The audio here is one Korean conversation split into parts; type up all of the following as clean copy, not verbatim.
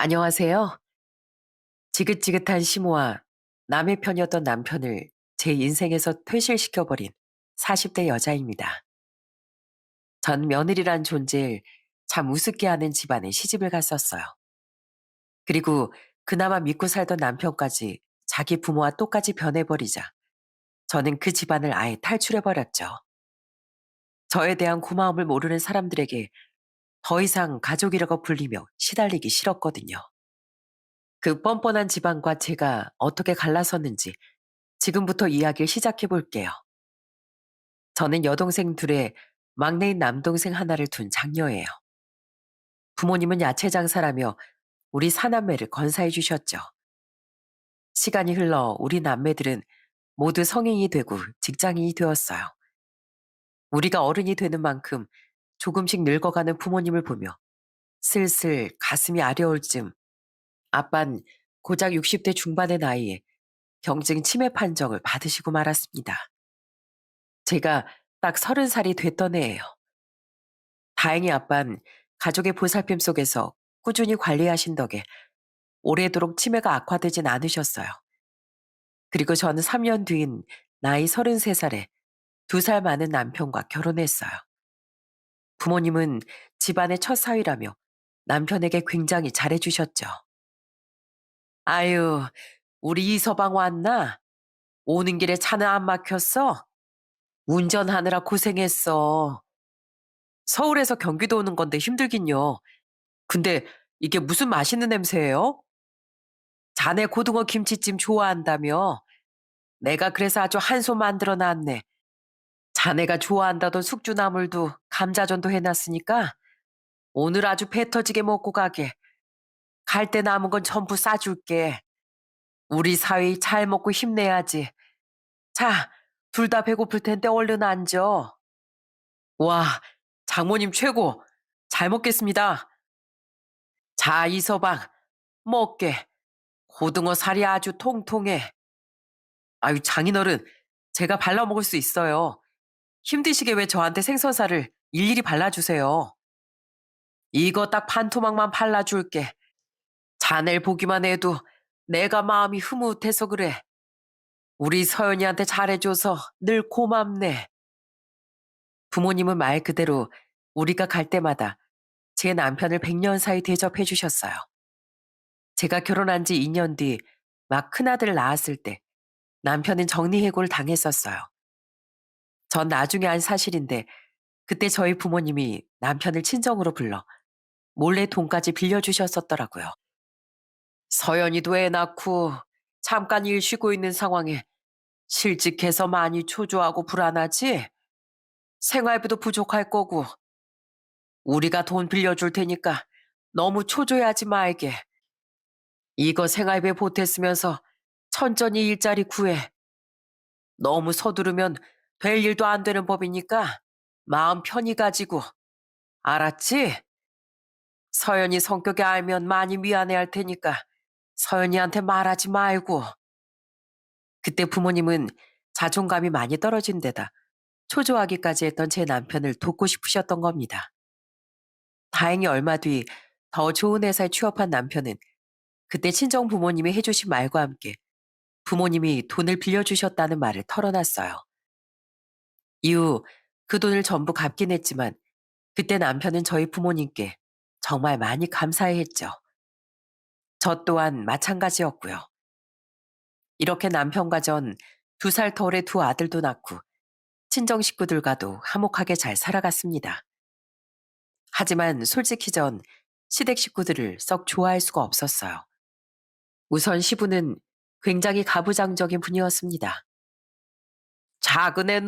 안녕하세요. 지긋지긋한 시모와 남의 편이었던 남편을 제 인생에서 퇴실시켜버린 40대 여자입니다. 전 며느리란 존재를 참 우습게 하는 집안에 시집을 갔었어요. 그리고 그나마 믿고 살던 남편까지 자기 부모와 똑같이 변해버리자 저는 그 집안을 아예 탈출해버렸죠. 저에 대한 고마움을 모르는 사람들에게 더 이상 가족이라고 불리며 시달리기 싫었거든요. 그 뻔뻔한 집안과 제가 어떻게 갈라섰는지 지금부터 이야기를 시작해 볼게요. 저는 여동생 둘에 막내인 남동생 하나를 둔 장녀예요. 부모님은 야채 장사라며 우리 사남매를 건사해 주셨죠. 시간이 흘러 우리 남매들은 모두 성인이 되고 직장인이 되었어요. 우리가 어른이 되는 만큼 조금씩 늙어가는 부모님을 보며 슬슬 가슴이 아려올 즈음 아빤 고작 60대 중반의 나이에 경증 치매 판정을 받으시고 말았습니다. 제가 딱 30살이 됐던 해예요. 다행히 아빤 가족의 보살핌 속에서 꾸준히 관리하신 덕에 오래도록 치매가 악화되진 않으셨어요. 그리고 저는 3년 뒤인 나이 33살에 2살 많은 남편과 결혼했어요. 부모님은 집안의 첫 사위라며 남편에게 굉장히 잘해주셨죠. 아유, 우리 이서방 왔나? 오는 길에 차는 안 막혔어? 운전하느라 고생했어. 서울에서 경기도 오는 건데 힘들긴요. 근데 이게 무슨 맛있는 냄새예요? 자네 고등어 김치찜 좋아한다며? 내가 그래서 아주 한솥 만들어 놨네. 자네가 좋아한다던 숙주나물도 감자전도 해놨으니까 오늘 아주 배 터지게 먹고 가게. 갈 때 남은 건 전부 싸줄게. 우리 사위 잘 먹고 힘내야지. 자, 둘 다 배고플 텐데 얼른 앉아. 와, 장모님 최고. 잘 먹겠습니다. 자, 이서방, 먹게. 고등어 살이 아주 통통해. 아유, 장인어른, 제가 발라 먹을 수 있어요. 힘드시게 왜 저한테 생선살을 일일이 발라주세요. 이거 딱 반 토막만 발라줄게. 자넬 보기만 해도 내가 마음이 흐뭇해서 그래. 우리 서연이한테 잘해줘서 늘 고맙네. 부모님은 말 그대로 우리가 갈 때마다 제 남편을 100년 사이 대접해 주셨어요. 제가 결혼한 지 2년 뒤 막 큰아들을 낳았을 때 남편은 정리해고를 당했었어요. 전 나중에 알 사실인데 그때 저희 부모님이 남편을 친정으로 불러 몰래 돈까지 빌려주셨었더라고요. 서연이도 애 낳고 잠깐 일 쉬고 있는 상황에 실직해서 많이 초조하고 불안하지? 생활비도 부족할 거고 우리가 돈 빌려줄 테니까 너무 초조해하지 말게. 이거 생활비에 보탰으면서 천천히 일자리 구해. 너무 서두르면 될 일도 안 되는 법이니까 마음 편히 가지고. 알았지? 서연이 성격이 알면 많이 미안해할 테니까 서연이한테 말하지 말고. 그때 부모님은 자존감이 많이 떨어진 데다 초조하기까지 했던 제 남편을 돕고 싶으셨던 겁니다. 다행히 얼마 뒤 더 좋은 회사에 취업한 남편은 그때 친정 부모님이 해주신 말과 함께 부모님이 돈을 빌려주셨다는 말을 털어놨어요. 이후 그 돈을 전부 갚긴 했지만 그때 남편은 저희 부모님께 정말 많이 감사해했죠. 저 또한 마찬가지였고요. 이렇게 남편과 전 2살 터울의 두 아들도 낳고 친정 식구들과도 화목하게 잘 살아갔습니다. 하지만 솔직히 전 시댁 식구들을 썩 좋아할 수가 없었어요. 우선 시부는 굉장히 가부장적인 분이었습니다. 작은 애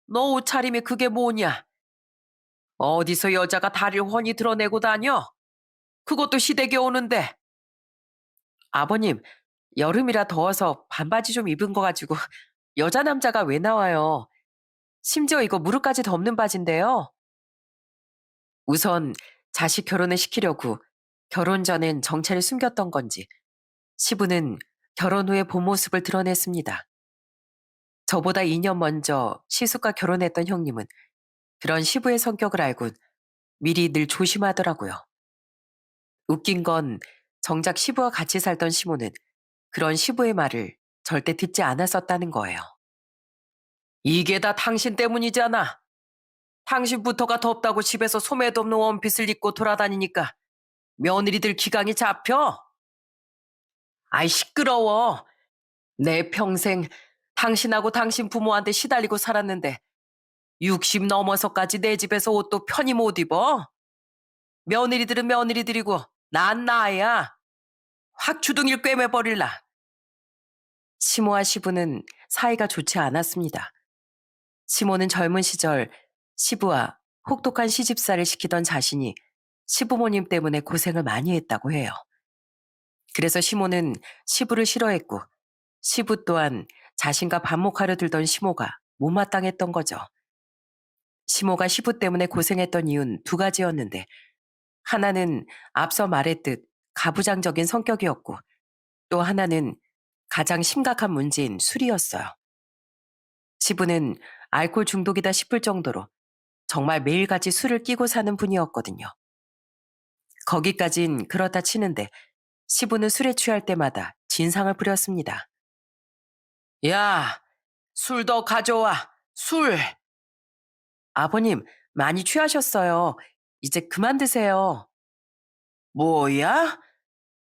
너 옷차림이 그게 뭐냐? 어디서 여자가 다리를 훤히 드러내고 다녀? 그것도 시댁에 오는데. 아버님, 여름이라 더워서 반바지 좀 입은 거 가지고 여자 남자가 왜 나와요? 심지어 이거 무릎까지 덮는 바지인데요. 우선 자식 결혼을 시키려고 결혼 전엔 정체를 숨겼던 건지 시부는 결혼 후에 본 모습을 드러냈습니다. 저보다 2년 먼저 시숙과 결혼했던 형님은 그런 시부의 성격을 알고 미리 늘 조심하더라고요. 웃긴 건 정작 시부와 같이 살던 시모는 그런 시부의 말을 절대 듣지 않았었다는 거예요. 이게 다 당신 때문이잖아. 당신부터가 덥다고 집에서 소매도 없는 원핏을 입고 돌아다니니까 며느리들 기강이 잡혀? 아이 시끄러워. 내 평생 당신하고 당신 부모한테 시달리고 살았는데 60 넘어서까지 내 집에서 옷도 편히 못 입어? 며느리들은 며느리들이고 난 나야. 확 주둥이를 꿰매버릴라. 시모와 시부는 사이가 좋지 않았습니다. 시모는 젊은 시절 시부와 혹독한 시집살을 시키던 자신이 시부모님 때문에 고생을 많이 했다고 해요. 그래서 시모는 시부를 싫어했고 시부 또한 자신과 반목하려 들던 시모가 못마땅했던 거죠. 시모가 시부 때문에 고생했던 이유는 두 가지였는데 하나는 앞서 말했듯 가부장적인 성격이었고 또 하나는 가장 심각한 문제인 술이었어요. 시부는 알코올 중독이다 싶을 정도로 정말 매일같이 술을 끼고 사는 분이었거든요. 거기까진 그렇다 치는데 시부는 술에 취할 때마다 진상을 부렸습니다. 야, 술 더 가져와. 술. 아버님, 많이 취하셨어요. 이제 그만 드세요. 뭐야?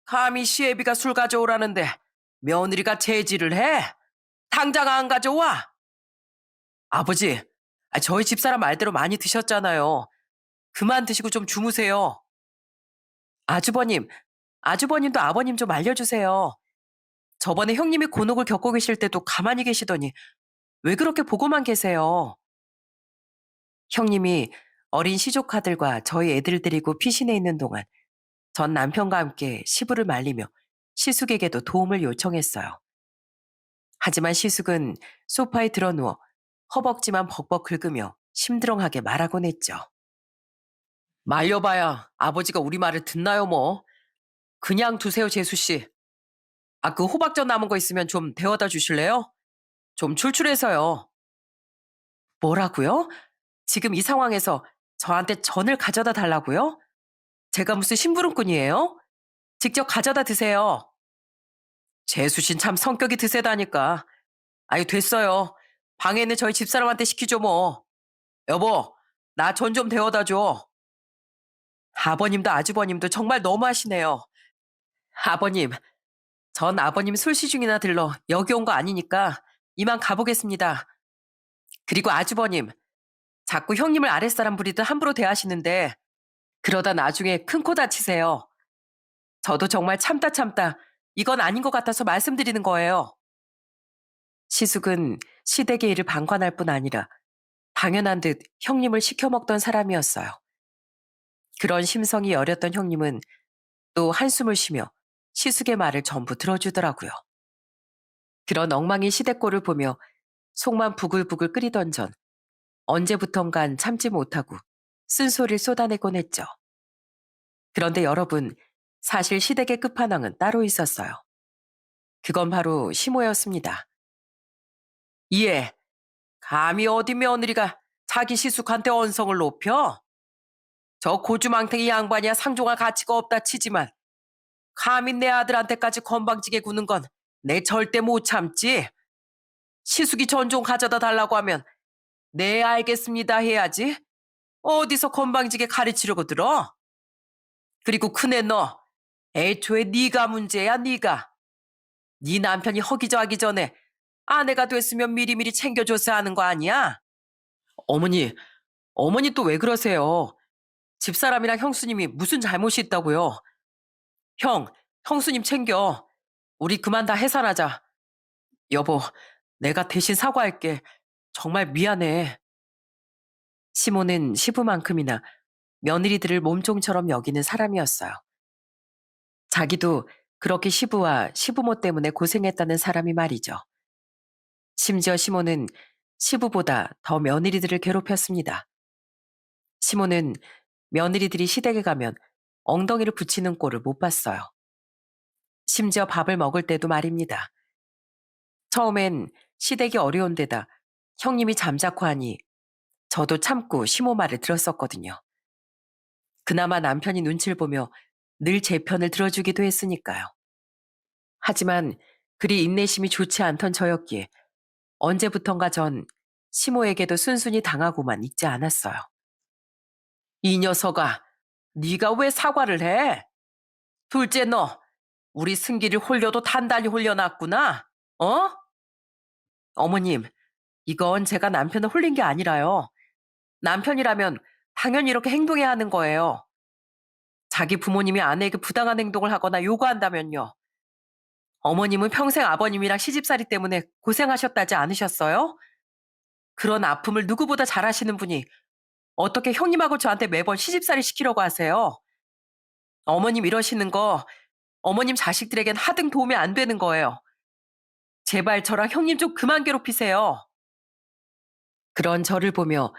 감히 시애비가 술 가져오라는데 며느리가 제지를 해? 당장 안 가져와. 아버지, 저희 집사람 말대로 많이 드셨잖아요. 그만 드시고 좀 주무세요. 아주버님, 아주버님도 아버님 좀 알려주세요. 저번에 형님이 곤혹을 겪고 계실 때도 가만히 계시더니 왜 그렇게 보고만 계세요? 형님이 어린 시조카들과 저희 애들 데리고 피신해 있는 동안 전 남편과 함께 시부를 말리며 시숙에게도 도움을 요청했어요. 하지만 시숙은 소파에 드러누워 허벅지만 벅벅 긁으며 심드렁하게 말하곤 했죠. 말려봐야 아버지가 우리 말을 듣나요 뭐. 그냥 두세요 재수 씨. 그 호박전 남은 거 있으면 좀 데워다 주실래요? 좀 출출해서요. 뭐라고요? 지금 이 상황에서 저한테 전을 가져다 달라고요? 제가 무슨 심부름꾼이에요? 직접 가져다 드세요. 재수신 참 성격이 드세다니까. 아유 됐어요. 방에 있는 저희 집사람한테 시키죠 뭐. 여보, 나 전 좀 데워다 줘. 아버님도 아주버님도 정말 너무하시네요. 아버님, 전 아버님 술시중이나 들러 여기 온 거 아니니까 이만 가보겠습니다. 그리고 아주버님, 자꾸 형님을 아랫사람 부리듯 함부로 대하시는데 그러다 나중에 큰 코 다치세요. 저도 정말 참다 참다 이건 아닌 것 같아서 말씀드리는 거예요. 시숙은 시댁의 일을 방관할 뿐 아니라 당연한 듯 형님을 시켜먹던 사람이었어요. 그런 심성이 여렸던 형님은 또 한숨을 쉬며 시숙의 말을 전부 들어주더라고요. 그런 엉망인 시댁꼴을 보며 속만 부글부글 끓이던 전 언제부턴간 참지 못하고 쓴소리를 쏟아내곤 했죠. 그런데 여러분, 사실 시댁의 끝판왕은 따로 있었어요. 그건 바로 시모였습니다. 이에 감히 어디 며느리가 자기 시숙한테 언성을 높여? 저 고주망태기 양반이야 상종할 가치가 없다 치지만 감히 내 아들한테까지 건방지게 구는 건 내 절대 못 참지. 시숙이 전종 가져다 달라고 하면 네 알겠습니다 해야지. 어디서 건방지게 가르치려고 들어? 그리고 큰애 너 애초에 네가 문제야 네가. 네 남편이 허기져하기 전에 아내가 됐으면 미리미리 챙겨줬어야 하는 거 아니야? 어머니, 어머니 또 왜 그러세요? 집사람이랑 형수님이 무슨 잘못이 있다고요? 형, 형수님 챙겨. 우리 그만 다 해산하자. 여보, 내가 대신 사과할게. 정말 미안해. 시모는 시부만큼이나 며느리들을 몸종처럼 여기는 사람이었어요. 자기도 그렇게 시부와 시부모 때문에 고생했다는 사람이 말이죠. 심지어 시모는 시부보다 더 며느리들을 괴롭혔습니다. 시모는 며느리들이 시댁에 가면 엉덩이를 붙이는 꼴을 못 봤어요. 심지어 밥을 먹을 때도 말입니다. 처음엔 시댁이 어려운 데다 형님이 잠자코 하니 저도 참고 시모 말을 들었었거든요. 그나마 남편이 눈치를 보며 늘 제 편을 들어주기도 했으니까요. 하지만 그리 인내심이 좋지 않던 저였기에 언제부턴가 전 시모에게도 순순히 당하고만 있지 않았어요. 이 녀석아, 네가 왜 사과를 해? 둘째 너, 우리 승기를 홀려도 단단히 홀려놨구나. 어? 어머님, 이건 제가 남편을 홀린 게 아니라요. 남편이라면 당연히 이렇게 행동해야 하는 거예요. 자기 부모님이 아내에게 부당한 행동을 하거나 요구한다면요. 어머님은 평생 아버님이랑 시집살이 때문에 고생하셨다지 않으셨어요? 그런 아픔을 누구보다 잘 아시는 분이 어떻게 형님하고 저한테 매번 시집살이 시키려고 하세요? 어머님 이러시는 거 어머님 자식들에겐 하등 도움이 안 되는 거예요. 제발 저랑 형님 좀 그만 괴롭히세요. 그런 저를 보며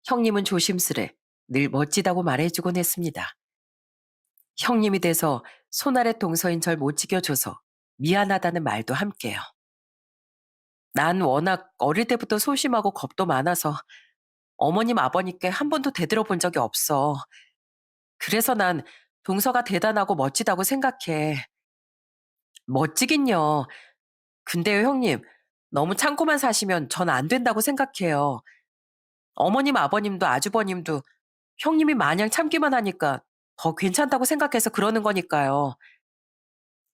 형님은 조심스레 늘 멋지다고 말해주곤 했습니다. 형님이 돼서 손아래 동서인 절 못 지켜줘서 미안하다는 말도 함께요. 난 워낙 어릴 때부터 소심하고 겁도 많아서 어머님 아버님께 한 번도 대들어본 적이 없어. 그래서 난 동서가 대단하고 멋지다고 생각해. 멋지긴요. 근데요, 형님. 너무 참고만 사시면 전 안 된다고 생각해요. 어머님, 아버님도 아주버님도 형님이 마냥 참기만 하니까 더 괜찮다고 생각해서 그러는 거니까요.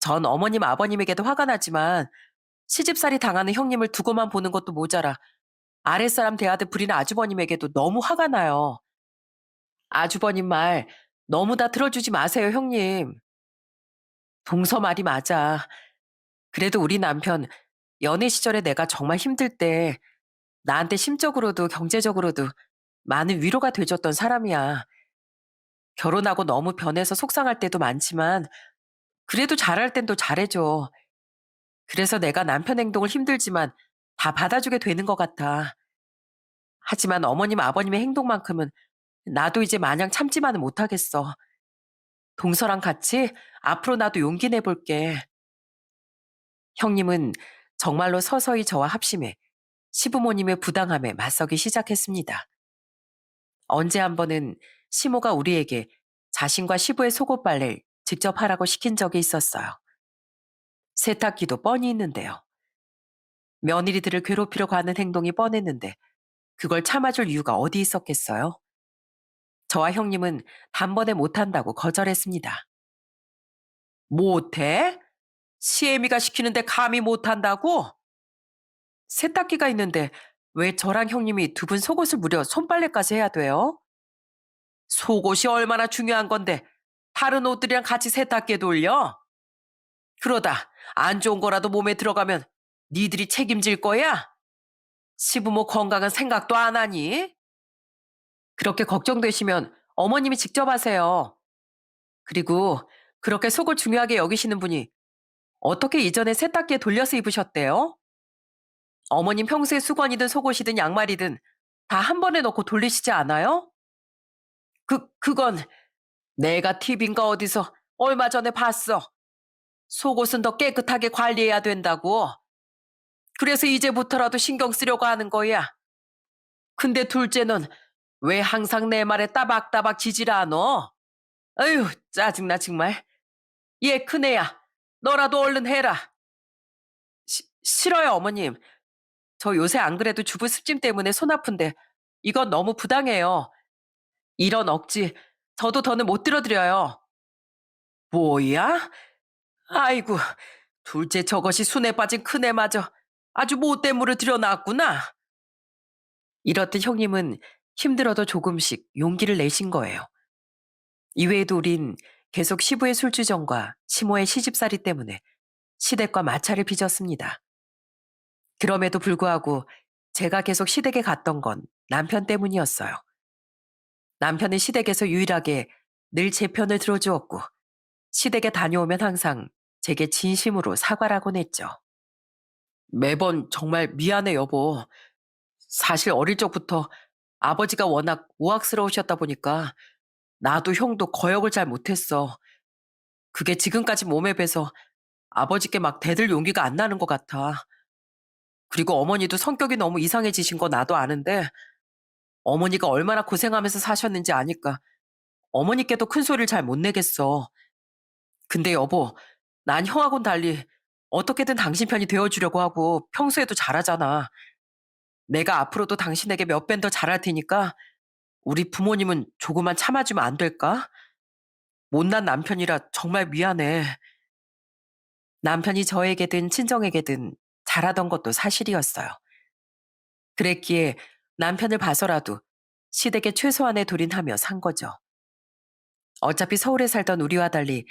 전 어머님, 아버님에게도 화가 나지만 시집살이 당하는 형님을 두고만 보는 것도 모자라 아랫사람 대하듯 부리는 아주버님에게도 너무 화가 나요. 아주버님 말 너무 다 들어주지 마세요, 형님. 동서 말이 맞아. 그래도 우리 남편 연애 시절에 내가 정말 힘들 때 나한테 심적으로도 경제적으로도 많은 위로가 돼줬던 사람이야. 결혼하고 너무 변해서 속상할 때도 많지만 그래도 잘할 땐 또 잘해줘. 그래서 내가 남편 행동을 힘들지만 다 받아주게 되는 것 같아. 하지만 어머님 아버님의 행동만큼은 나도 이제 마냥 참지만은 못하겠어. 동서랑 같이 앞으로 나도 용기 내볼게. 형님은 정말로 서서히 저와 합심해 시부모님의 부당함에 맞서기 시작했습니다. 언제 한 번은 시모가 우리에게 자신과 시부의 속옷 빨래를 직접 하라고 시킨 적이 있었어요. 세탁기도 뻔히 있는데요. 며느리들을 괴롭히려고 하는 행동이 뻔했는데 그걸 참아줄 이유가 어디 있었겠어요? 저와 형님은 단번에 못한다고 거절했습니다. 못해? 시애미가 시키는데 감히 못한다고? 세탁기가 있는데 왜 저랑 형님이 두 분 속옷을 무려 손빨래까지 해야 돼요? 속옷이 얼마나 중요한 건데 다른 옷들이랑 같이 세탁기에 돌려? 그러다 안 좋은 거라도 몸에 들어가면 니들이 책임질 거야? 시부모 건강은 생각도 안 하니? 그렇게 걱정되시면 어머님이 직접 하세요. 그리고 그렇게 속을 중요하게 여기시는 분이 어떻게 이전에 세탁기에 돌려서 입으셨대요? 어머님 평소에 수건이든 속옷이든 양말이든 다 한 번에 넣고 돌리시지 않아요? 그건 내가 팁인가 어디서 얼마 전에 봤어. 속옷은 더 깨끗하게 관리해야 된다고. 그래서 이제부터라도 신경 쓰려고 하는 거야. 근데 둘째는 왜 항상 내 말에 따박따박 지질 않어? 아유, 짜증나 정말. 얘 큰애야. 너라도 얼른 해라. 싫어요, 어머님. 저 요새 안 그래도 주부 습진 때문에 손 아픈데 이건 너무 부당해요. 이런 억지 저도 더는 못 들어드려요. 뭐야? 아이고, 둘째 저것이 순에 빠진 큰애마저 아주 못된 물을 들여놨구나. 이렇듯 형님은 힘들어도 조금씩 용기를 내신 거예요. 이외에도 우린 계속 시부의 술주정과 시모의 시집살이 때문에 시댁과 마찰을 빚었습니다. 그럼에도 불구하고 제가 계속 시댁에 갔던 건 남편 때문이었어요. 남편은 시댁에서 유일하게 늘 제 편을 들어주었고 시댁에 다녀오면 항상 제게 진심으로 사과를 하곤 했죠. 매번 정말 미안해 여보. 사실 어릴 적부터 아버지가 워낙 우악스러우셨다 보니까 나도 형도 거역을 잘 못했어. 그게 지금까지 몸에 배서 아버지께 막 대들 용기가 안 나는 것 같아. 그리고 어머니도 성격이 너무 이상해지신 거 나도 아는데 어머니가 얼마나 고생하면서 사셨는지 아니까 어머니께도 큰 소리를 잘 못 내겠어. 근데 여보, 난 형하고는 달리 어떻게든 당신 편이 되어주려고 하고 평소에도 잘하잖아. 내가 앞으로도 당신에게 몇 배 더 잘할 테니까 우리 부모님은 조금만 참아주면 안 될까? 못난 남편이라 정말 미안해. 남편이 저에게든 친정에게든 잘하던 것도 사실이었어요. 그랬기에 남편을 봐서라도 시댁에 최소한의 돌인하며 산 거죠. 어차피 서울에 살던 우리와 달리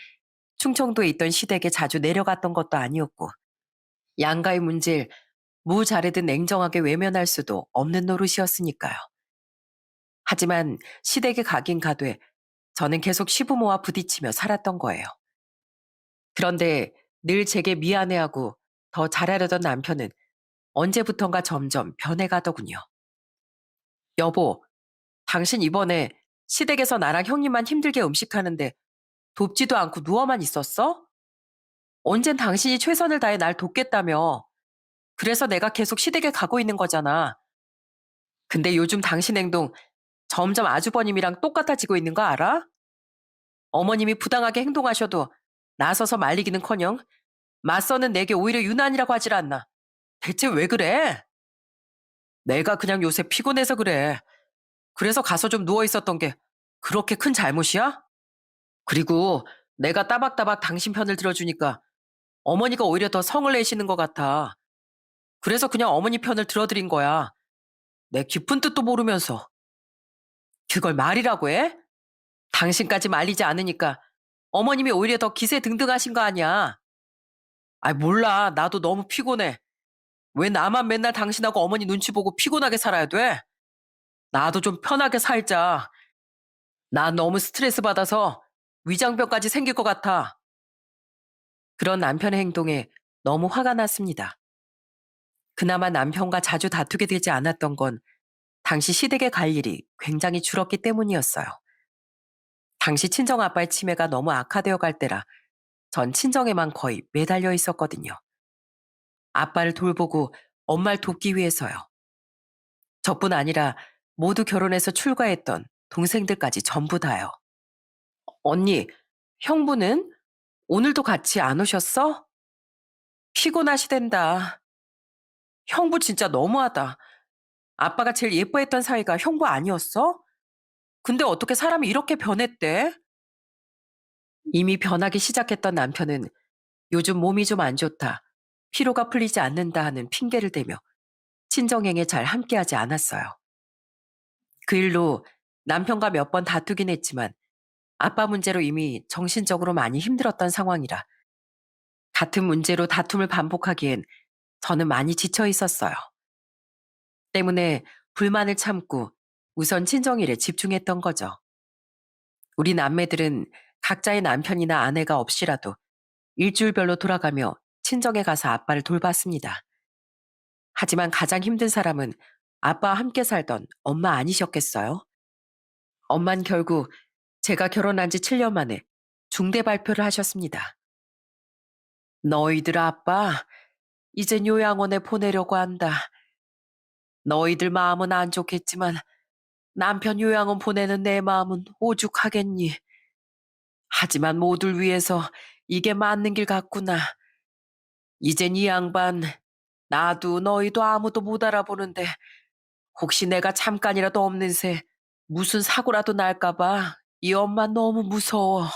충청도에 있던 시댁에 자주 내려갔던 것도 아니었고 양가의 문제를 무자르든 냉정하게 외면할 수도 없는 노릇이었으니까요. 하지만 시댁에 가긴 가되 저는 계속 시부모와 부딪히며 살았던 거예요. 그런데 늘 제게 미안해하고 더 잘하려던 남편은 언제부턴가 점점 변해가더군요. 여보, 당신 이번에 시댁에서 나랑 형님만 힘들게 음식하는데 돕지도 않고 누워만 있었어? 언젠 당신이 최선을 다해 날 돕겠다며. 그래서 내가 계속 시댁에 가고 있는 거잖아. 근데 요즘 당신 행동 점점 아주버님이랑 똑같아지고 있는 거 알아? 어머님이 부당하게 행동하셔도 나서서 말리기는커녕 맞서는 내게 오히려 유난이라고 하질 않나. 대체 왜 그래? 내가 그냥 요새 피곤해서 그래. 그래서 가서 좀 누워 있었던 게 그렇게 큰 잘못이야? 그리고 내가 따박따박 당신 편을 들어주니까 어머니가 오히려 더 성을 내시는 것 같아. 그래서 그냥 어머니 편을 들어드린 거야. 내 깊은 뜻도 모르면서. 그걸 말이라고 해? 당신까지 말리지 않으니까 어머님이 오히려 더 기세 등등하신 거 아니야. 아, 몰라. 나도 너무 피곤해. 왜 나만 맨날 당신하고 어머니 눈치 보고 피곤하게 살아야 돼? 나도 좀 편하게 살자. 나 너무 스트레스 받아서 위장병까지 생길 것 같아. 그런 남편의 행동에 너무 화가 났습니다. 그나마 남편과 자주 다투게 되지 않았던 건 당시 시댁에 갈 일이 굉장히 줄었기 때문이었어요. 당시 친정아빠의 치매가 너무 악화되어 갈 때라 전 친정에만 거의 매달려 있었거든요. 아빠를 돌보고 엄마를 돕기 위해서요. 저뿐 아니라 모두 결혼해서 출가했던 동생들까지 전부 다요. 언니, 형부는 오늘도 같이 안 오셨어? 피곤하시댄다. 형부 진짜 너무하다. 아빠가 제일 예뻐했던 사이가 형부 아니었어? 근데 어떻게 사람이 이렇게 변했대? 이미 변하기 시작했던 남편은 요즘 몸이 좀 안 좋다, 피로가 풀리지 않는다 하는 핑계를 대며 친정행에 잘 함께하지 않았어요. 그 일로 남편과 몇 번 다투긴 했지만 아빠 문제로 이미 정신적으로 많이 힘들었던 상황이라 같은 문제로 다툼을 반복하기엔 저는 많이 지쳐 있었어요. 때문에 불만을 참고 우선 친정일에 집중했던 거죠. 우리 남매들은 각자의 남편이나 아내가 없이라도 일주일별로 돌아가며 친정에 가서 아빠를 돌봤습니다. 하지만 가장 힘든 사람은 아빠와 함께 살던 엄마 아니셨겠어요? 엄만 결국 제가 결혼한 지 7년 만에 중대 발표를 하셨습니다. 너희들 아빠, 이젠 요양원에 보내려고 한다. 너희들 마음은 안 좋겠지만 남편 요양원 보내는 내 마음은 오죽하겠니. 하지만 모두를 위해서 이게 맞는 길 같구나. 이젠 이 양반, 나도 너희도 아무도 못 알아보는데 혹시 내가 잠깐이라도 없는 새 무슨 사고라도 날까봐 이 엄마 너무 무서워.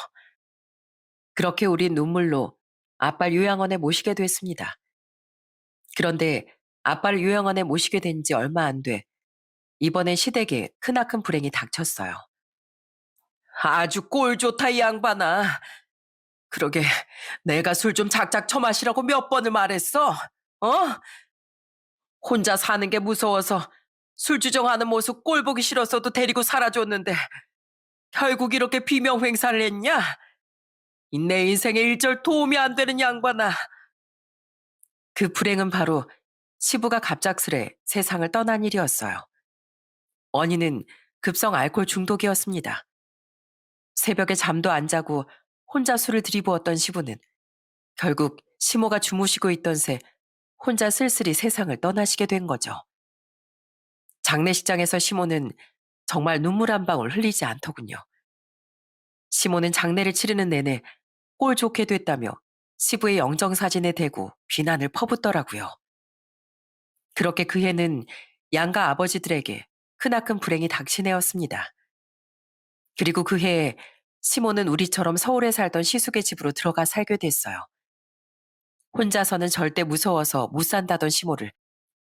그렇게 우린 눈물로 아빠를 요양원에 모시게 됐습니다. 그런데 아빠를 요양원에 모시게 된 지 얼마 안 돼 이번엔 시댁에 크나큰 불행이 닥쳤어요. 아주 꼴 좋다 이 양반아. 그러게 내가 술 좀 작작 처마시라고 몇 번을 말했어. 어? 혼자 사는 게 무서워서 술 주정하는 모습 꼴 보기 싫어서도 데리고 살아줬는데 결국 이렇게 비명 행사를 했냐? 내 인생에 일절 도움이 안 되는 양반아. 그 불행은 바로 시부가 갑작스레 세상을 떠난 일이었어요. 원인은 급성 알코올 중독이었습니다. 새벽에 잠도 안 자고 혼자 술을 들이부었던 시부는 결국 시모가 주무시고 있던 새 혼자 쓸쓸히 세상을 떠나시게 된 거죠. 장례식장에서 시모는 정말 눈물 한 방울 흘리지 않더군요. 시모는 장례를 치르는 내내 꼴 좋게 됐다며 시부의 영정사진에 대고 비난을 퍼붓더라고요. 그렇게 그 해는 양가 아버지들에게 크나큰 불행이 닥치내었습니다. 그리고 그 해에 시모는 우리처럼 서울에 살던 시숙의 집으로 들어가 살게 됐어요. 혼자서는 절대 무서워서 못 산다던 시모를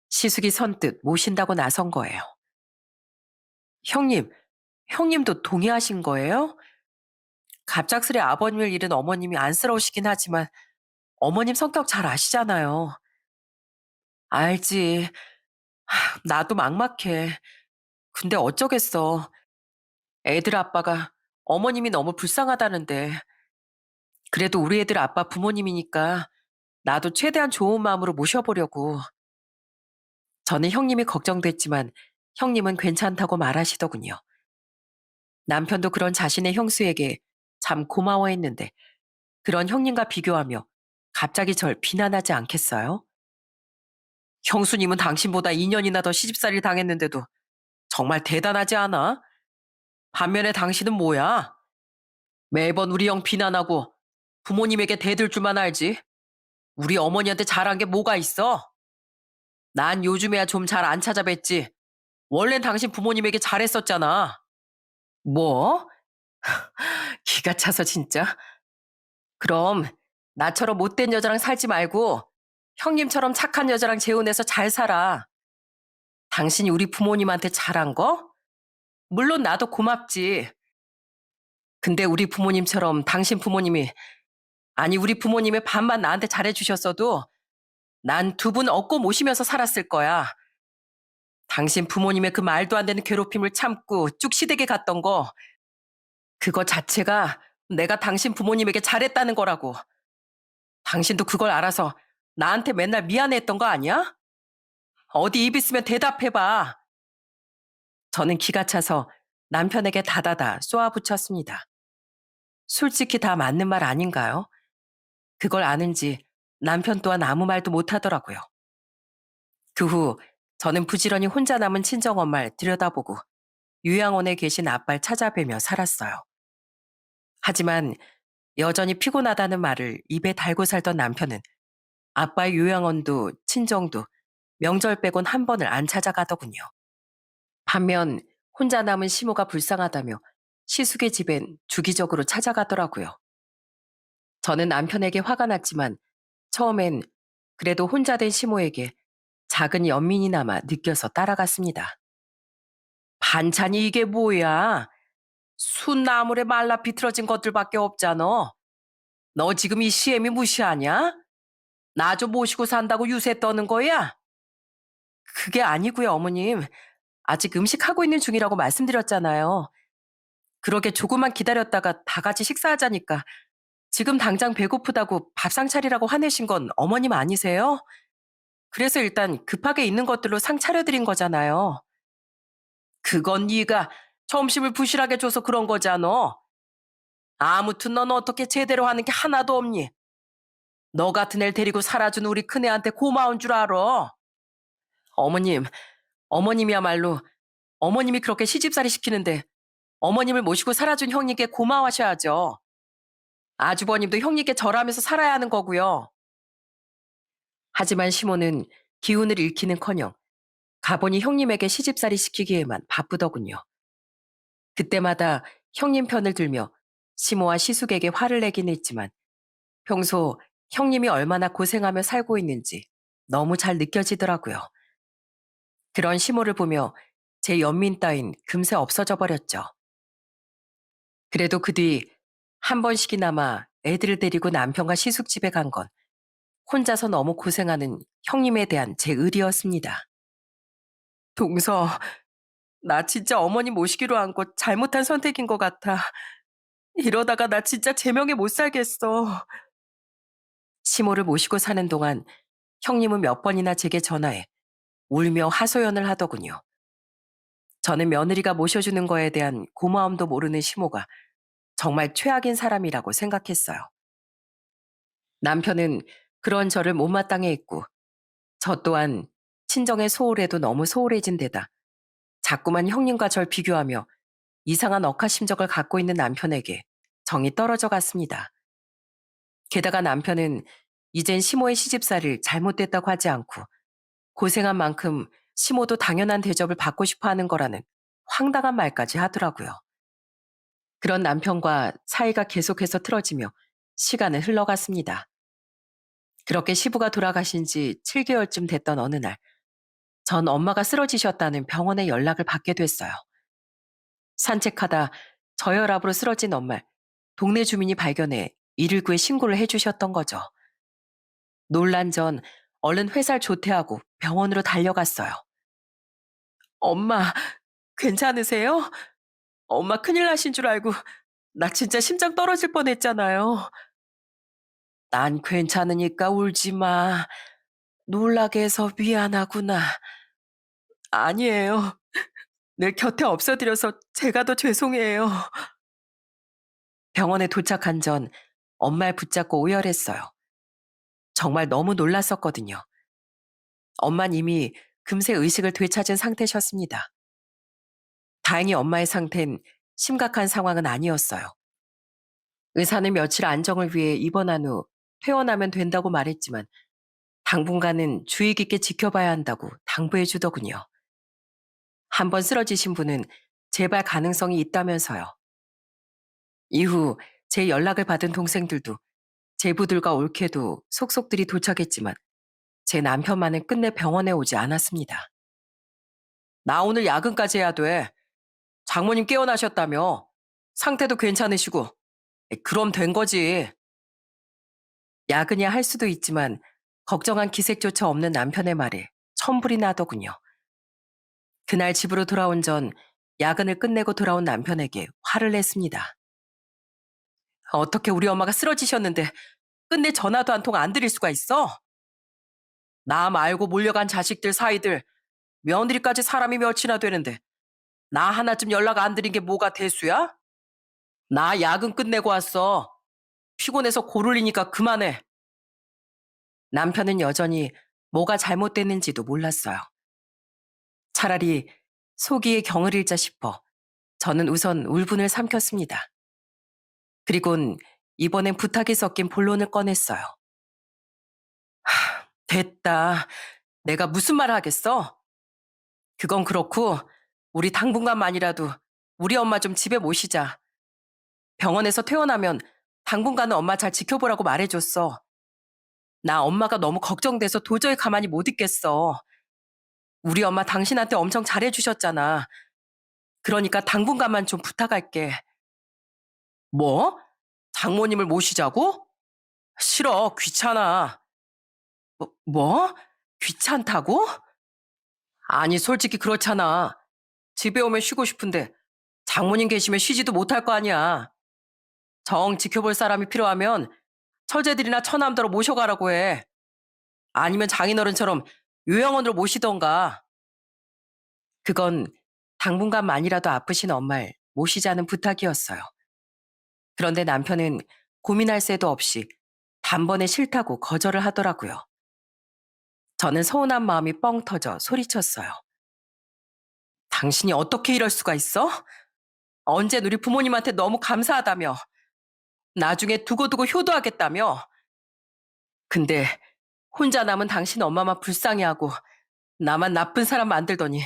시숙이 선뜻 모신다고 나선 거예요. 형님, 형님도 동의하신 거예요? 갑작스레 아버님을 잃은 어머님이 안쓰러우시긴 하지만 어머님 성격 잘 아시잖아요. 알지. 나도 막막해. 근데 어쩌겠어. 애들 아빠가 어머님이 너무 불쌍하다는데. 그래도 우리 애들 아빠 부모님이니까 나도 최대한 좋은 마음으로 모셔보려고. 저는 형님이 걱정됐지만 형님은 괜찮다고 말하시더군요. 남편도 그런 자신의 형수에게 참 고마워했는데 그런 형님과 비교하며 갑자기 절 비난하지 않겠어요? 형수님은 당신보다 2년이나 더 시집살이를 당했는데도 정말 대단하지 않아? 반면에 당신은 뭐야? 매번 우리 형 비난하고 부모님에게 대들 줄만 알지. 우리 어머니한테 잘한 게 뭐가 있어? 난 요즘에야 좀 잘 안 찾아뵀지. 원래는 당신 부모님에게 잘했었잖아. 뭐? 기가 차서 진짜. 그럼 나처럼 못된 여자랑 살지 말고 형님처럼 착한 여자랑 재혼해서 잘 살아. 당신이 우리 부모님한테 잘한 거? 물론 나도 고맙지. 근데 우리 부모님처럼 당신 부모님이, 아니 우리 부모님의 반만 나한테 잘해주셨어도 난 두 분 얻고 모시면서 살았을 거야. 당신 부모님의 그 말도 안 되는 괴롭힘을 참고 쭉 시댁에 갔던 거, 그거 자체가 내가 당신 부모님에게 잘했다는 거라고. 당신도 그걸 알아서 나한테 맨날 미안해했던 거 아니야? 어디 입 있으면 대답해봐. 저는 기가 차서 남편에게 다다다 쏘아붙였습니다. 솔직히 다 맞는 말 아닌가요? 그걸 아는지 남편 또한 아무 말도 못하더라고요. 그 후 저는 부지런히 혼자 남은 친정엄마를 들여다보고 요양원에 계신 아빠를 찾아뵈며 살았어요. 하지만 여전히 피곤하다는 말을 입에 달고 살던 남편은 아빠의 요양원도 친정도 명절 빼곤 한 번을 안 찾아가더군요. 반면 혼자 남은 시모가 불쌍하다며 시숙의 집엔 주기적으로 찾아가더라고요. 저는 남편에게 화가 났지만 처음엔 그래도 혼자 된 시모에게 작은 연민이나마 느껴서 따라갔습니다. 반찬이 이게 뭐야? 순나물에 말라 비틀어진 것들밖에 없잖아. 너 지금 이 시애미 무시하냐? 나 좀 모시고 산다고 유세 떠는 거야? 그게 아니고요, 어머님. 아직 음식하고 있는 중이라고 말씀드렸잖아요. 그러게 조금만 기다렸다가 다 같이 식사하자니까 지금 당장 배고프다고 밥상 차리라고 화내신 건 어머님 아니세요? 그래서 일단 급하게 있는 것들로 상 차려드린 거잖아요. 그건 네가 점심을 부실하게 줘서 그런 거잖아. 아무튼 넌 어떻게 제대로 하는 게 하나도 없니? 너 같은 애를 데리고 살아준 우리 큰애한테 고마운 줄 알아. 어머님, 어머님이야말로 어머님이 그렇게 시집살이 시키는데 어머님을 모시고 살아준 형님께 고마워하셔야죠. 아주버님도 형님께 절하면서 살아야 하는 거고요. 하지만 시모는 기운을 잃기는커녕 가보니 형님에게 시집살이 시키기에만 바쁘더군요. 그때마다 형님 편을 들며 시모와 시숙에게 화를 내긴 했지만 평소 형님이 얼마나 고생하며 살고 있는지 너무 잘 느껴지더라고요. 그런 시모를 보며 제 연민 따윈 금세 없어져 버렸죠. 그래도 그 뒤 한 번씩이나마 애들을 데리고 남편과 시숙 집에 간 건 혼자서 너무 고생하는 형님에 대한 제 의리였습니다. 동서, 나 진짜 어머니 모시기로 한 거 잘못한 선택인 것 같아. 이러다가 나 진짜 제명에 못 살겠어. 시모를 모시고 사는 동안 형님은 몇 번이나 제게 전화해 울며 하소연을 하더군요. 저는 며느리가 모셔주는 거에 대한 고마움도 모르는 시모가 정말 최악인 사람이라고 생각했어요. 남편은 그런 저를 못마땅해 했고 저 또한 친정의 소홀해도 너무 소홀해진 데다 자꾸만 형님과 절 비교하며 이상한 억하심적을 갖고 있는 남편에게 정이 떨어져 갔습니다. 게다가 남편은 이젠 시모의 시집살이를 잘못됐다고 하지 않고 고생한 만큼 시모도 당연한 대접을 받고 싶어 하는 거라는 황당한 말까지 하더라고요. 그런 남편과 사이가 계속해서 틀어지며 시간은 흘러갔습니다. 그렇게 시부가 돌아가신 지 7개월쯤 됐던 어느 날, 전 엄마가 쓰러지셨다는 병원에 연락을 받게 됐어요. 산책하다 저혈압으로 쓰러진 엄마를 동네 주민이 발견해 119에 신고를 해주셨던 거죠. 놀란 전 얼른 회사를 조퇴하고 병원으로 달려갔어요. 엄마, 괜찮으세요? 엄마 큰일 나신 줄 알고 나 진짜 심장 떨어질 뻔했잖아요. 난 괜찮으니까 울지 마. 놀라게 해서 미안하구나. 아니에요. 늘 곁에 없어드려서 제가 더 죄송해요. 병원에 도착한 전 엄마를 붙잡고 오열했어요. 정말 너무 놀랐었거든요. 엄마는 이미 금세 의식을 되찾은 상태셨습니다. 다행히 엄마의 상태는 심각한 상황은 아니었어요. 의사는 며칠 안정을 위해 입원한 후 퇴원하면 된다고 말했지만 당분간은 주의 깊게 지켜봐야 한다고 당부해 주더군요. 한번 쓰러지신 분은 재발 가능성이 있다면서요. 이후 제 연락을 받은 동생들도 제부들과 올케도 속속들이 도착했지만 제 남편만은 끝내 병원에 오지 않았습니다. 나 오늘 야근까지 해야 돼. 장모님 깨어나셨다며. 상태도 괜찮으시고. 그럼 된 거지. 야근이야 할 수도 있지만 걱정한 기색조차 없는 남편의 말에 천불이 나더군요. 그날 집으로 돌아온 전 야근을 끝내고 돌아온 남편에게 화를 냈습니다. 어떻게 우리 엄마가 쓰러지셨는데 끝내 전화도 한 통 안 드릴 수가 있어? 나 말고 몰려간 자식들 사이들 며느리까지 사람이 몇이나 되는데 나 하나쯤 연락 안 드린 게 뭐가 대수야? 나 야근 끝내고 왔어. 피곤해서 고를리니까 그만해. 남편은 여전히 뭐가 잘못됐는지도 몰랐어요. 차라리 속이에 경을 잃자 싶어 저는 우선 울분을 삼켰습니다. 그리곤 이번엔 부탁이 섞인 본론을 꺼냈어요. 됐다. 내가 무슨 말을 하겠어? 그건 그렇고 우리 당분간만이라도 우리 엄마 좀 집에 모시자. 병원에서 퇴원하면 당분간은 엄마 잘 지켜보라고 말해줬어. 나 엄마가 너무 걱정돼서 도저히 가만히 못 있겠어. 우리 엄마 당신한테 엄청 잘해주셨잖아. 그러니까 당분간만 좀 부탁할게. 뭐? 장모님을 모시자고? 싫어, 귀찮아. 뭐? 귀찮다고? 아니, 솔직히 그렇잖아. 집에 오면 쉬고 싶은데 장모님 계시면 쉬지도 못할 거 아니야. 정 지켜볼 사람이 필요하면 처제들이나 처남들로 모셔가라고 해. 아니면 장인어른처럼 요양원으로 모시던가. 그건 당분간만이라도 아프신 엄마를 모시자는 부탁이었어요. 그런데 남편은 고민할 새도 없이 단번에 싫다고 거절을 하더라고요. 저는 서운한 마음이 뻥 터져 소리쳤어요. 당신이 어떻게 이럴 수가 있어? 언젠 우리 부모님한테 너무 감사하다며. 나중에 두고두고 효도하겠다며. 근데 혼자 남은 당신 엄마만 불쌍해하고 나만 나쁜 사람 만들더니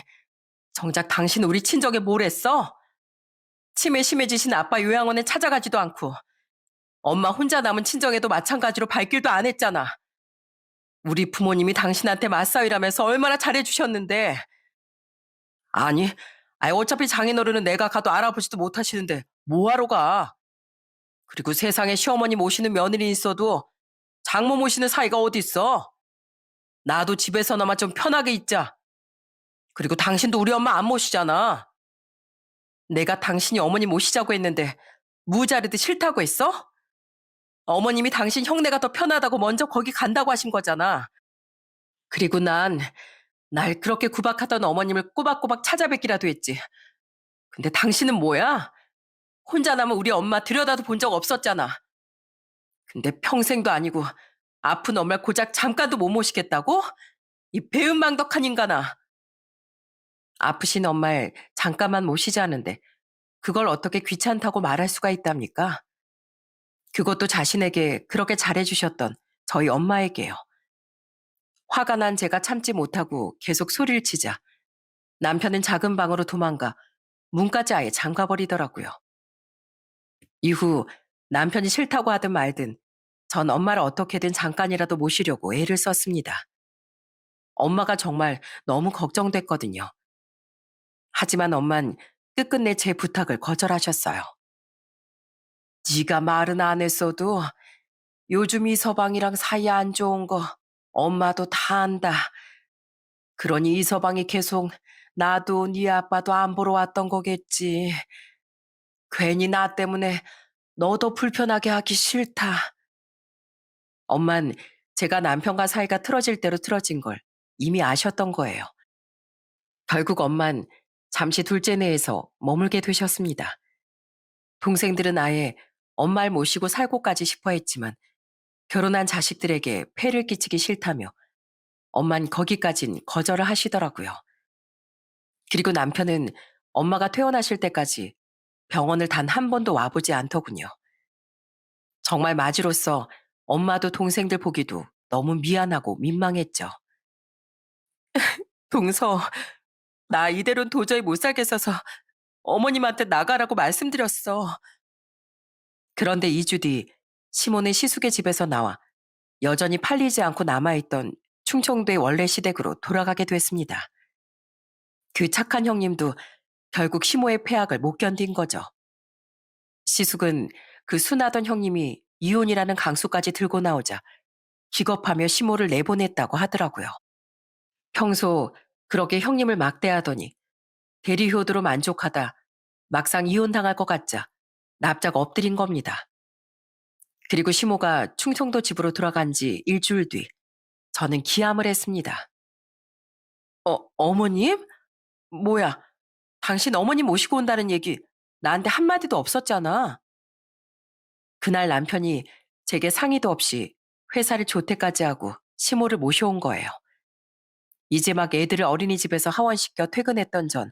정작 당신 우리 친정에 뭘 했어? 치매 심해지신 아빠 요양원에 찾아가지도 않고 엄마 혼자 남은 친정에도 마찬가지로 발길도 안 했잖아. 우리 부모님이 당신한테 맞싸이라면서 얼마나 잘해주셨는데. 아니, 어차피 장인어른은 내가 가도 알아보지도 못하시는데 뭐하러 가. 그리고 세상에 시어머니 모시는 며느리 있어도 장모 모시는 사이가 어디 있어. 나도 집에서나마 좀 편하게 있자. 그리고 당신도 우리 엄마 안 모시잖아. 내가 당신이 어머니 모시자고 했는데 무자르듯 싫다고 했어? 어머님이 당신 형네가 더 편하다고 먼저 거기 간다고 하신 거잖아. 그리고 날 그렇게 구박하던 어머님을 꼬박꼬박 찾아뵙기라도 했지. 근데 당신은 뭐야? 혼자 남은 우리 엄마 들여다도 본 적 없었잖아. 근데 평생도 아니고 아픈 엄마를 고작 잠깐도 못 모시겠다고? 이 배은망덕한 인간아. 아프신 엄마를 잠깐만 모시자는데 그걸 어떻게 귀찮다고 말할 수가 있답니까? 그것도 자신에게 그렇게 잘해주셨던 저희 엄마에게요. 화가 난 제가 참지 못하고 계속 소리를 치자 남편은 작은 방으로 도망가 문까지 아예 잠가버리더라고요. 이후 남편이 싫다고 하든 말든 전 엄마를 어떻게든 잠깐이라도 모시려고 애를 썼습니다. 엄마가 정말 너무 걱정됐거든요. 하지만 엄만 끝끝내 제 부탁을 거절하셨어요. 네가 말은 안 했어도 요즘 이 서방이랑 사이 안 좋은 거 엄마도 다 안다. 그러니 이 서방이 계속 나도 네 아빠도 안 보러 왔던 거겠지. 괜히 나 때문에 너도 불편하게 하기 싫다. 엄만 제가 남편과 사이가 틀어질 대로 틀어진 걸 이미 아셨던 거예요. 결국 엄만 잠시 둘째네에서 머물게 되셨습니다. 동생들은 아예 엄마를 모시고 살고까지 싶어 했지만 결혼한 자식들에게 폐를 끼치기 싫다며 엄만 거기까진 거절을 하시더라고요. 그리고 남편은 엄마가 퇴원하실 때까지 병원을 단 한 번도 와보지 않더군요. 정말 맞이로서 엄마도 동생들 보기도 너무 미안하고 민망했죠. 동서, 나 이대로는 도저히 못 살겠어서 어머님한테 나가라고 말씀드렸어. 그런데 2주 뒤 시몬은 시숙의 집에서 나와 여전히 팔리지 않고 남아있던 충청도의 원래 시댁으로 돌아가게 됐습니다. 그 착한 형님도 결국 시모의 폐악을 못 견딘 거죠. 시숙은 그 순하던 형님이 이혼이라는 강수까지 들고 나오자 기겁하며 시모를 내보냈다고 하더라고요. 평소 그렇게 형님을 막대하더니 대리효도로 만족하다 막상 이혼당할 것 같자 납작 엎드린 겁니다. 그리고 시모가 충청도 집으로 돌아간 지 일주일 뒤 저는 기함을 했습니다. 어머님? 뭐야, 당신 어머님 모시고 온다는 얘기 나한테 한마디도 없었잖아. 그날 남편이 제게 상의도 없이 회사를 조퇴까지 하고 시모를 모셔온 거예요. 이제 막 애들을 어린이집에서 하원시켜 퇴근했던 전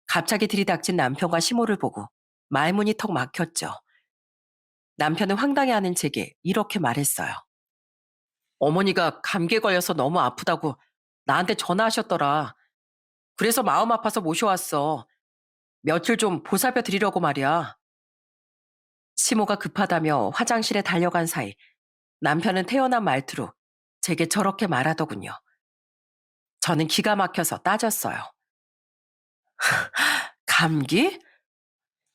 갑자기 들이닥친 남편과 시모를 보고 말문이 턱 막혔죠. 남편은 황당해하는 제게 이렇게 말했어요. 어머니가 감기에 걸려서 너무 아프다고 나한테 전화하셨더라. 그래서 마음 아파서 모셔왔어. 며칠 좀 보살펴 드리려고 말이야. 시모가 급하다며 화장실에 달려간 사이 남편은 태연한 말투로 제게 저렇게 말하더군요. 저는 기가 막혀서 따졌어요. 감기?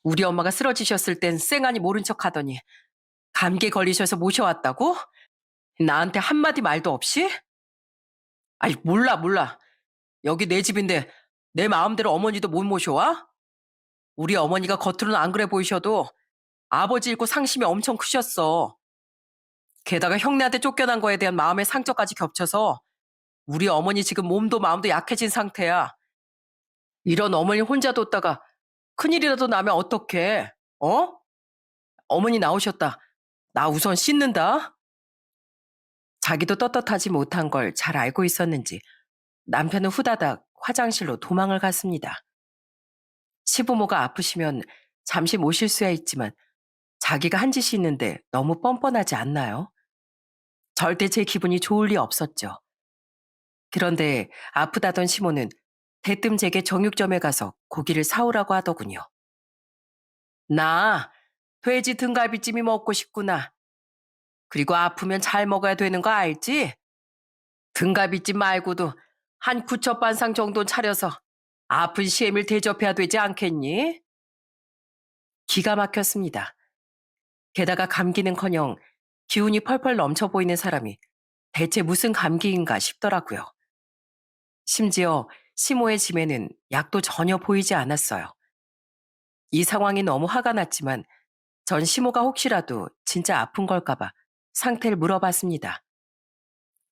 우리 엄마가 쓰러지셨을 땐 쌩하니 모른 척 하더니 감기에 걸리셔서 모셔왔다고? 나한테 한마디 말도 없이? 아이, 몰라. 여기 내 집인데 내 마음대로 어머니도 못 모셔와? 우리 어머니가 겉으로는 안 그래 보이셔도 아버지 잃고 상심이 엄청 크셨어. 게다가 형네한테 쫓겨난 거에 대한 마음의 상처까지 겹쳐서 우리 어머니 지금 몸도 마음도 약해진 상태야. 이런 어머니 혼자 뒀다가 큰일이라도 나면 어떡해? 어? 어머니 나오셨다. 나 우선 씻는다. 자기도 떳떳하지 못한 걸 잘 알고 있었는지 남편은 후다닥 화장실로 도망을 갔습니다. 시부모가 아프시면 잠시 모실 수야 있지만 자기가 한 짓이 있는데 너무 뻔뻔하지 않나요? 절대 제 기분이 좋을 리 없었죠. 그런데 아프다던 시모는 대뜸 제게 정육점에 가서 고기를 사오라고 하더군요. 나 돼지 등갈비찜이 먹고 싶구나. 그리고 아프면 잘 먹어야 되는 거 알지? 등갈비찜 말고도 한 구첩반상 정도는 차려서 아픈 시엠을 대접해야 되지 않겠니? 기가 막혔습니다. 게다가 감기는커녕 기운이 펄펄 넘쳐 보이는 사람이 대체 무슨 감기인가 싶더라고요. 심지어 시모의 짐에는 약도 전혀 보이지 않았어요. 이 상황이 너무 화가 났지만 전 시모가 혹시라도 진짜 아픈 걸까봐 상태를 물어봤습니다.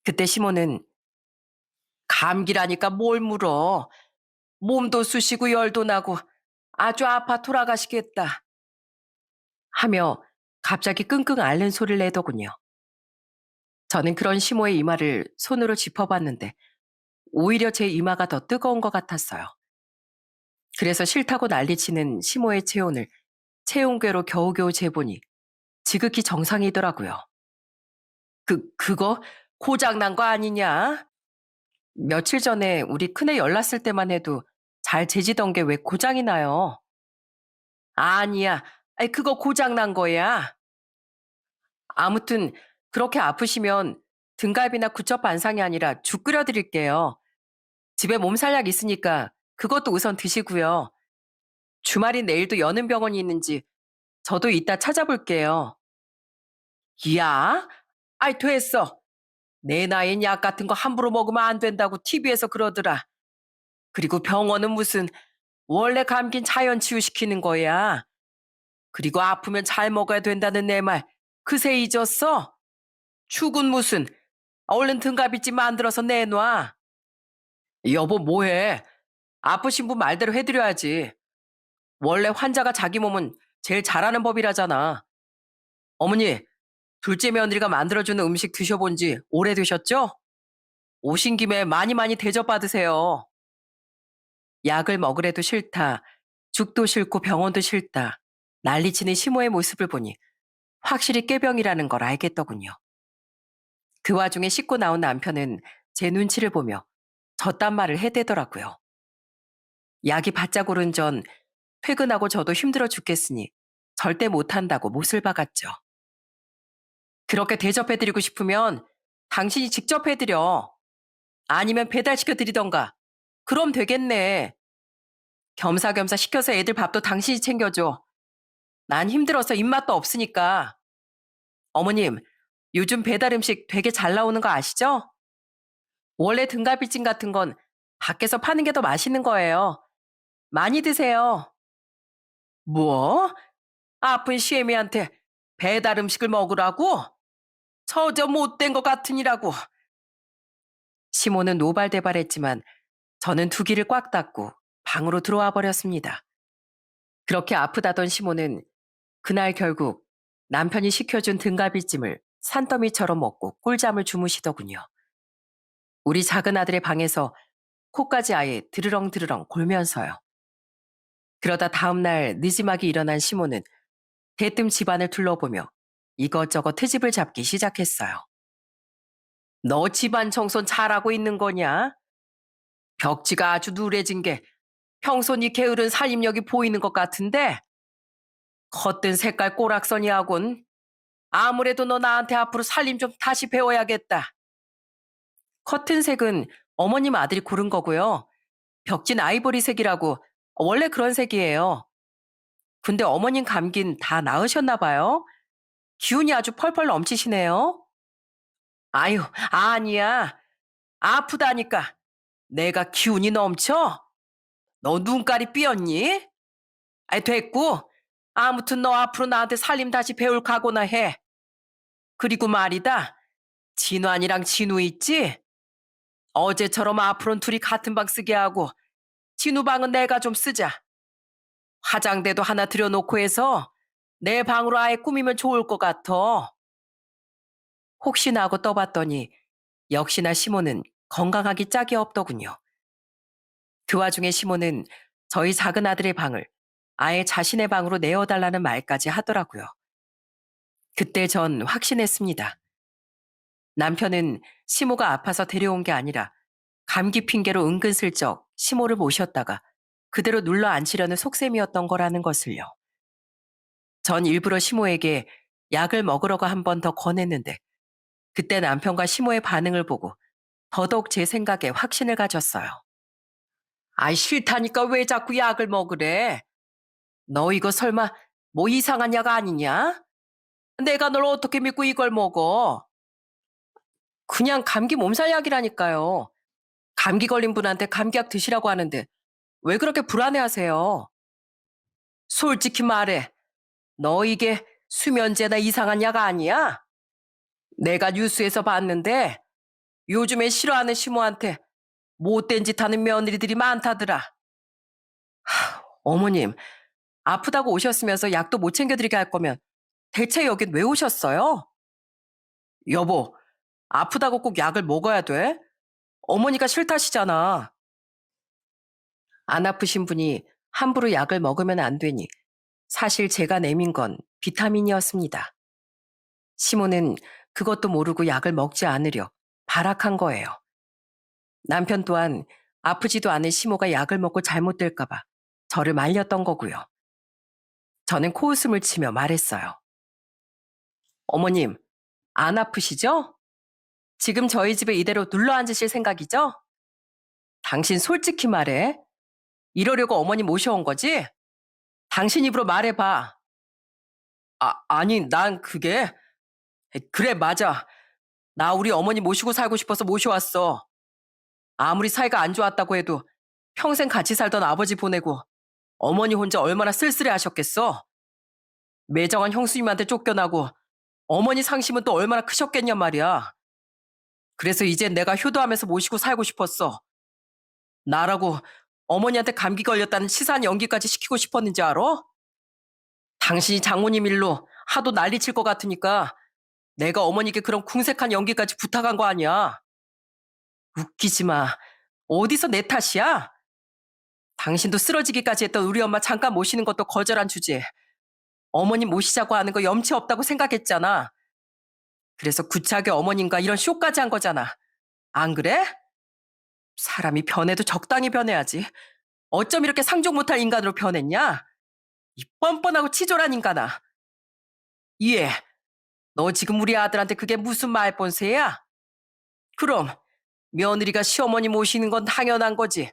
그때 시모는 감기라니까 뭘 물어. 몸도 쑤시고 열도 나고 아주 아파 돌아가시겠다. 하며 갑자기 끙끙 앓는 소리를 내더군요. 저는 그런 시모의 이마를 손으로 짚어봤는데 오히려 제 이마가 더 뜨거운 것 같았어요. 그래서 싫다고 난리치는 시모의 체온을 체온계로 겨우겨우 재보니 지극히 정상이더라고요. 그거 고장 난 거 아니냐? 며칠 전에 우리 큰애 열났을 때만 해도 잘 재지던 게 왜 고장이 나요? 아니야. 아이, 그거 고장 난 거야. 아무튼 그렇게 아프시면 등갈비나 구척 반상이 아니라 죽 끓여 드릴게요. 집에 몸살약 있으니까 그것도 우선 드시고요. 주말인 내일도 여는 병원이 있는지 저도 이따 찾아볼게요. 야? 아이, 됐어. 내 나이엔 약 같은 거 함부로 먹으면 안 된다고 TV에서 그러더라. 그리고 병원은 무슨 원래 감긴 자연 치유시키는 거야. 그리고 아프면 잘 먹어야 된다는 내 말 그새 잊었어? 죽은 무슨. 얼른 등갑이집 만들어서 내놔. 여보, 뭐해? 아프신 분 말대로 해드려야지. 원래 환자가 자기 몸은 제일 잘하는 법이라잖아. 어머니, 둘째 며느리가 만들어주는 음식 드셔본 지 오래되셨죠? 오신 김에 많이 많이 대접받으세요. 약을 먹으래도 싫다. 죽도 싫고 병원도 싫다. 난리치는 시모의 모습을 보니 확실히 꾀병이라는 걸 알겠더군요. 그 와중에 씻고 나온 남편은 제 눈치를 보며 저딴 말을 해대더라고요. 약이 바짝 오른 전 퇴근하고 저도 힘들어 죽겠으니 절대 못한다고 못을 박았죠. 그렇게 대접해드리고 싶으면 당신이 직접 해드려. 아니면 배달시켜드리던가. 그럼 되겠네. 겸사겸사 시켜서 애들 밥도 당신이 챙겨줘. 난 힘들어서 입맛도 없으니까. 어머님, 요즘 배달 음식 되게 잘 나오는 거 아시죠? 원래 등갈비찜 같은 건 밖에서 파는 게 더 맛있는 거예요. 많이 드세요. 뭐? 아픈 시애미한테 배달 음식을 먹으라고? 저저 못된 것 같으니라고. 시모는 노발대발했지만 저는 두 귀를 꽉 닫고 방으로 들어와 버렸습니다. 그렇게 아프다던 시모는 그날 결국 남편이 시켜준 등갈비찜을 산더미처럼 먹고 꿀잠을 주무시더군요. 우리 작은 아들의 방에서 코까지 아예 드르렁드르렁 골면서요. 그러다 다음날 늦지막이 일어난 시모는 대뜸 집안을 둘러보며 이것저것 트집을 잡기 시작했어요. 너 집안 청소는 잘하고 있는 거냐? 벽지가 아주 누래진 게 평소 니 게으른 살림력이 보이는 것 같은데 겉든 색깔 꼬락서니하군. 아무래도 너 나한테 앞으로 살림 좀 다시 배워야겠다. 커튼 색은 어머님 아들이 고른 거고요. 벽진 아이보리색이라고 원래 그런 색이에요. 근데 어머님 감긴 다 나으셨나 봐요. 기운이 아주 펄펄 넘치시네요. 아유, 아니야. 아프다니까. 내가 기운이 넘쳐? 너 눈깔이 삐었니? 아이, 됐고. 아무튼 너 앞으로 나한테 살림 다시 배울 각오나 해. 그리고 말이다. 진환이랑 진우 있지? 어제처럼 앞으로는 둘이 같은 방 쓰게 하고 진우 방은 내가 좀 쓰자. 화장대도 하나 들여놓고 해서 내 방으로 아예 꾸미면 좋을 것 같아. 혹시나 하고 떠봤더니 역시나 시모는 건강하기 짝이 없더군요. 그 와중에 시모는 저희 작은 아들의 방을 아예 자신의 방으로 내어달라는 말까지 하더라고요. 그때 전 확신했습니다. 남편은 시모가 아파서 데려온 게 아니라 감기 핑계로 은근슬쩍 시모를 모셨다가 그대로 눌러 앉히려는 속셈이었던 거라는 것을요. 전 일부러 시모에게 약을 먹으라고 한 번 더 권했는데 그때 남편과 시모의 반응을 보고 더더욱 제 생각에 확신을 가졌어요. 아이, 싫다니까 왜 자꾸 약을 먹으래? 너 이거 설마 뭐 이상한 약 아니냐? 내가 널 어떻게 믿고 이걸 먹어? 그냥 감기 몸살약이라니까요. 감기 걸린 분한테 감기약 드시라고 하는데 왜 그렇게 불안해하세요? 솔직히 말해. 너 이게 수면제나 이상한 약 아니야? 내가 뉴스에서 봤는데 요즘에 싫어하는 시모한테 못된 짓 하는 며느리들이 많다더라. 어머님, 아프다고 오셨으면서 약도 못 챙겨드리게 할 거면 대체 여긴 왜 오셨어요? 여보, 아프다고 꼭 약을 먹어야 돼? 어머니가 싫다시잖아. 안 아프신 분이 함부로 약을 먹으면 안 되니 사실 제가 내민 건 비타민이었습니다. 시모는 그것도 모르고 약을 먹지 않으려 발악한 거예요. 남편 또한 아프지도 않은 시모가 약을 먹고 잘못될까봐 저를 말렸던 거고요. 저는 코웃음을 치며 말했어요. 어머님, 안 아프시죠? 지금 저희 집에 이대로 눌러 앉으실 생각이죠? 당신 솔직히 말해. 이러려고 어머님 모셔온 거지? 당신 입으로 말해봐. 아니, 난 그게... 그래, 맞아. 나 우리 어머니 모시고 살고 싶어서 모셔왔어. 아무리 사이가 안 좋았다고 해도 평생 같이 살던 아버지 보내고 어머니 혼자 얼마나 쓸쓸해 하셨겠어? 매정한 형수님한테 쫓겨나고 어머니 상심은 또 얼마나 크셨겠냔 말이야. 그래서 이젠 내가 효도하면서 모시고 살고 싶었어. 나라고 어머니한테 감기 걸렸다는 치사한 연기까지 시키고 싶었는지 알아? 당신이 장모님 일로 하도 난리칠 것 같으니까 내가 어머니께 그런 궁색한 연기까지 부탁한 거 아니야. 웃기지 마. 어디서 내 탓이야? 당신도 쓰러지기까지 했던 우리 엄마 잠깐 모시는 것도 거절한 주제에 어머님 모시자고 하는 거 염치 없다고 생각했잖아. 그래서 구차하게 어머님과 이런 쇼까지 한 거잖아. 안 그래? 사람이 변해도 적당히 변해야지. 어쩜 이렇게 상종 못할 인간으로 변했냐? 이 뻔뻔하고 치졸한 인간아. 이해. 너 지금 우리 아들한테 그게 무슨 말본세야? 그럼 며느리가 시어머니 모시는 건 당연한 거지.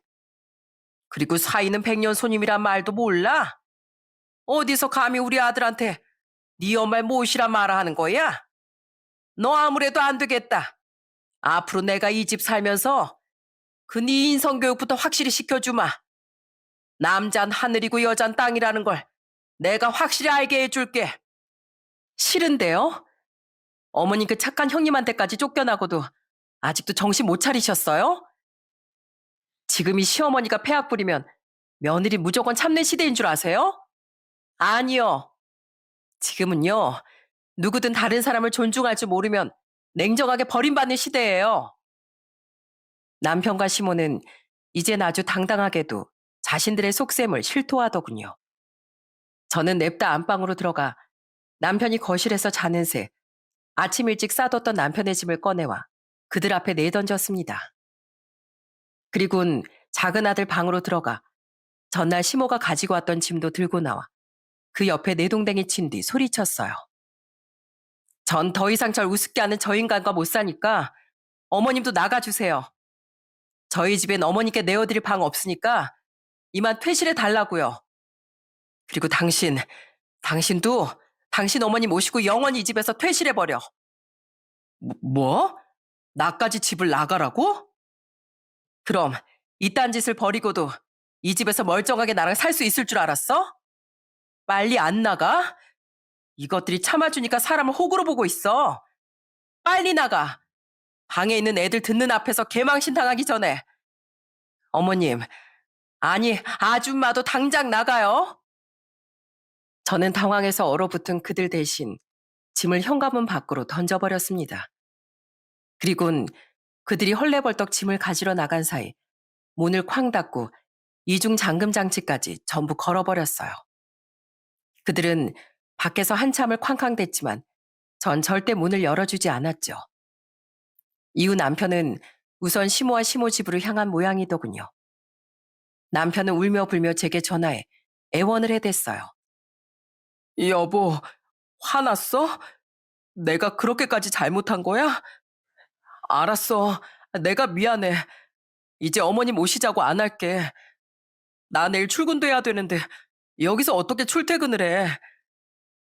그리고 사이는 백년 손님이란 말도 몰라? 어디서 감히 우리 아들한테 네 엄마를 모시라 말아 하는 거야? 너 아무래도 안 되겠다. 앞으로 내가 이 집 살면서 그 네 인성교육부터 확실히 시켜주마. 남잔 하늘이고 여잔 땅이라는 걸 내가 확실히 알게 해줄게. 싫은데요? 어머니 그 착한 형님한테까지 쫓겨나고도 아직도 정신 못 차리셨어요? 지금이 시어머니가 폐악 부리면 며느리 무조건 참는 시대인 줄 아세요? 아니요. 지금은요. 누구든 다른 사람을 존중할 줄 모르면 냉정하게 버림받는 시대예요. 남편과 시모는 이젠 아주 당당하게도 자신들의 속셈을 실토하더군요. 저는 냅다 안방으로 들어가 남편이 거실에서 자는 새 아침 일찍 싸뒀던 남편의 짐을 꺼내와 그들 앞에 내던졌습니다. 그리곤 작은 아들 방으로 들어가 전날 시모가 가지고 왔던 짐도 들고 나와 그 옆에 내동댕이 친 뒤 소리쳤어요. 전 더 이상 절 우습게 하는 저 인간과 못 사니까 어머님도 나가주세요. 저희 집엔 어머니께 내어드릴 방 없으니까 이만 퇴실해 달라고요. 그리고 당신도 당신 어머니 모시고 영원히 이 집에서 퇴실해버려. 뭐? 나까지 집을 나가라고? 그럼 이딴 짓을 버리고도 이 집에서 멀쩡하게 나랑 살 수 있을 줄 알았어? 빨리 안 나가? 이것들이 참아주니까 사람을 호구로 보고 있어. 빨리 나가. 방에 있는 애들 듣는 앞에서 개망신 당하기 전에. 어머님, 아니 아줌마도 당장 나가요. 저는 당황해서 얼어붙은 그들 대신 짐을 현관문 밖으로 던져버렸습니다. 그리곤 그들이 헐레벌떡 짐을 가지러 나간 사이 문을 쾅 닫고 이중 잠금 장치까지 전부 걸어버렸어요. 그들은 밖에서 한참을 쾅쾅댔지만 전 절대 문을 열어주지 않았죠. 이후 남편은 우선 시모와 시모 집으로 향한 모양이더군요. 남편은 울며 불며 제게 전화해 애원을 해댔어요. 여보, 화났어? 내가 그렇게까지 잘못한 거야? 알았어. 내가 미안해. 이제 어머니 모시자고 안 할게. 나 내일 출근도 해야 되는데 여기서 어떻게 출퇴근을 해.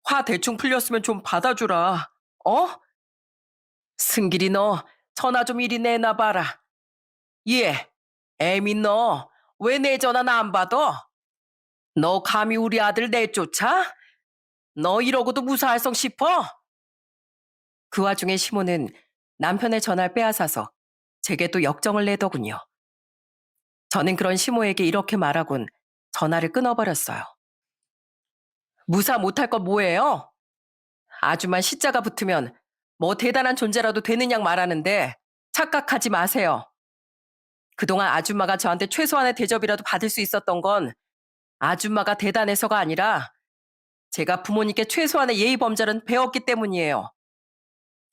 화 대충 풀렸으면 좀 받아주라. 어? 승길이 너 전화 좀 이리 내놔봐라. 예, 애미 너 왜 내 전화나 안 받아? 너 감히 우리 아들 내쫓아? 너 이러고도 무사할성 싶어? 그 와중에 시모는 남편의 전화를 빼앗아서 제게 또 역정을 내더군요. 저는 그런 시모에게 이렇게 말하곤 전화를 끊어버렸어요. 무사 못할 거 뭐예요? 아줌마 시자가 붙으면 뭐 대단한 존재라도 되는 양 말하는데 착각하지 마세요. 그동안 아줌마가 저한테 최소한의 대접이라도 받을 수 있었던 건 아줌마가 대단해서가 아니라 제가 부모님께 최소한의 예의 범절은 배웠기 때문이에요.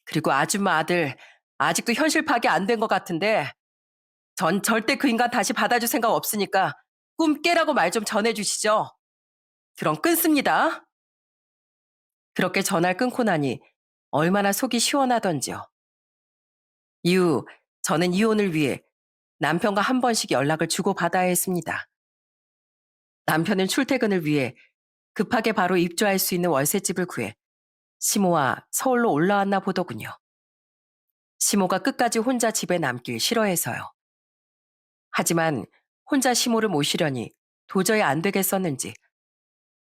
그리고 아줌마 아들 아직도 현실 파악이 안 된 것 같은데 전 절대 그 인간 다시 받아줄 생각 없으니까 꿈 깨라고 말 좀 전해주시죠. 그럼 끊습니다. 그렇게 전화를 끊고 나니 얼마나 속이 시원하던지요. 이후 저는 이혼을 위해 남편과 한 번씩 연락을 주고받아야 했습니다. 남편은 출퇴근을 위해 급하게 바로 입주할 수 있는 월세집을 구해 시모와 서울로 올라왔나 보더군요. 시모가 끝까지 혼자 집에 남길 싫어해서요. 하지만 혼자 시모를 모시려니 도저히 안 되겠었는지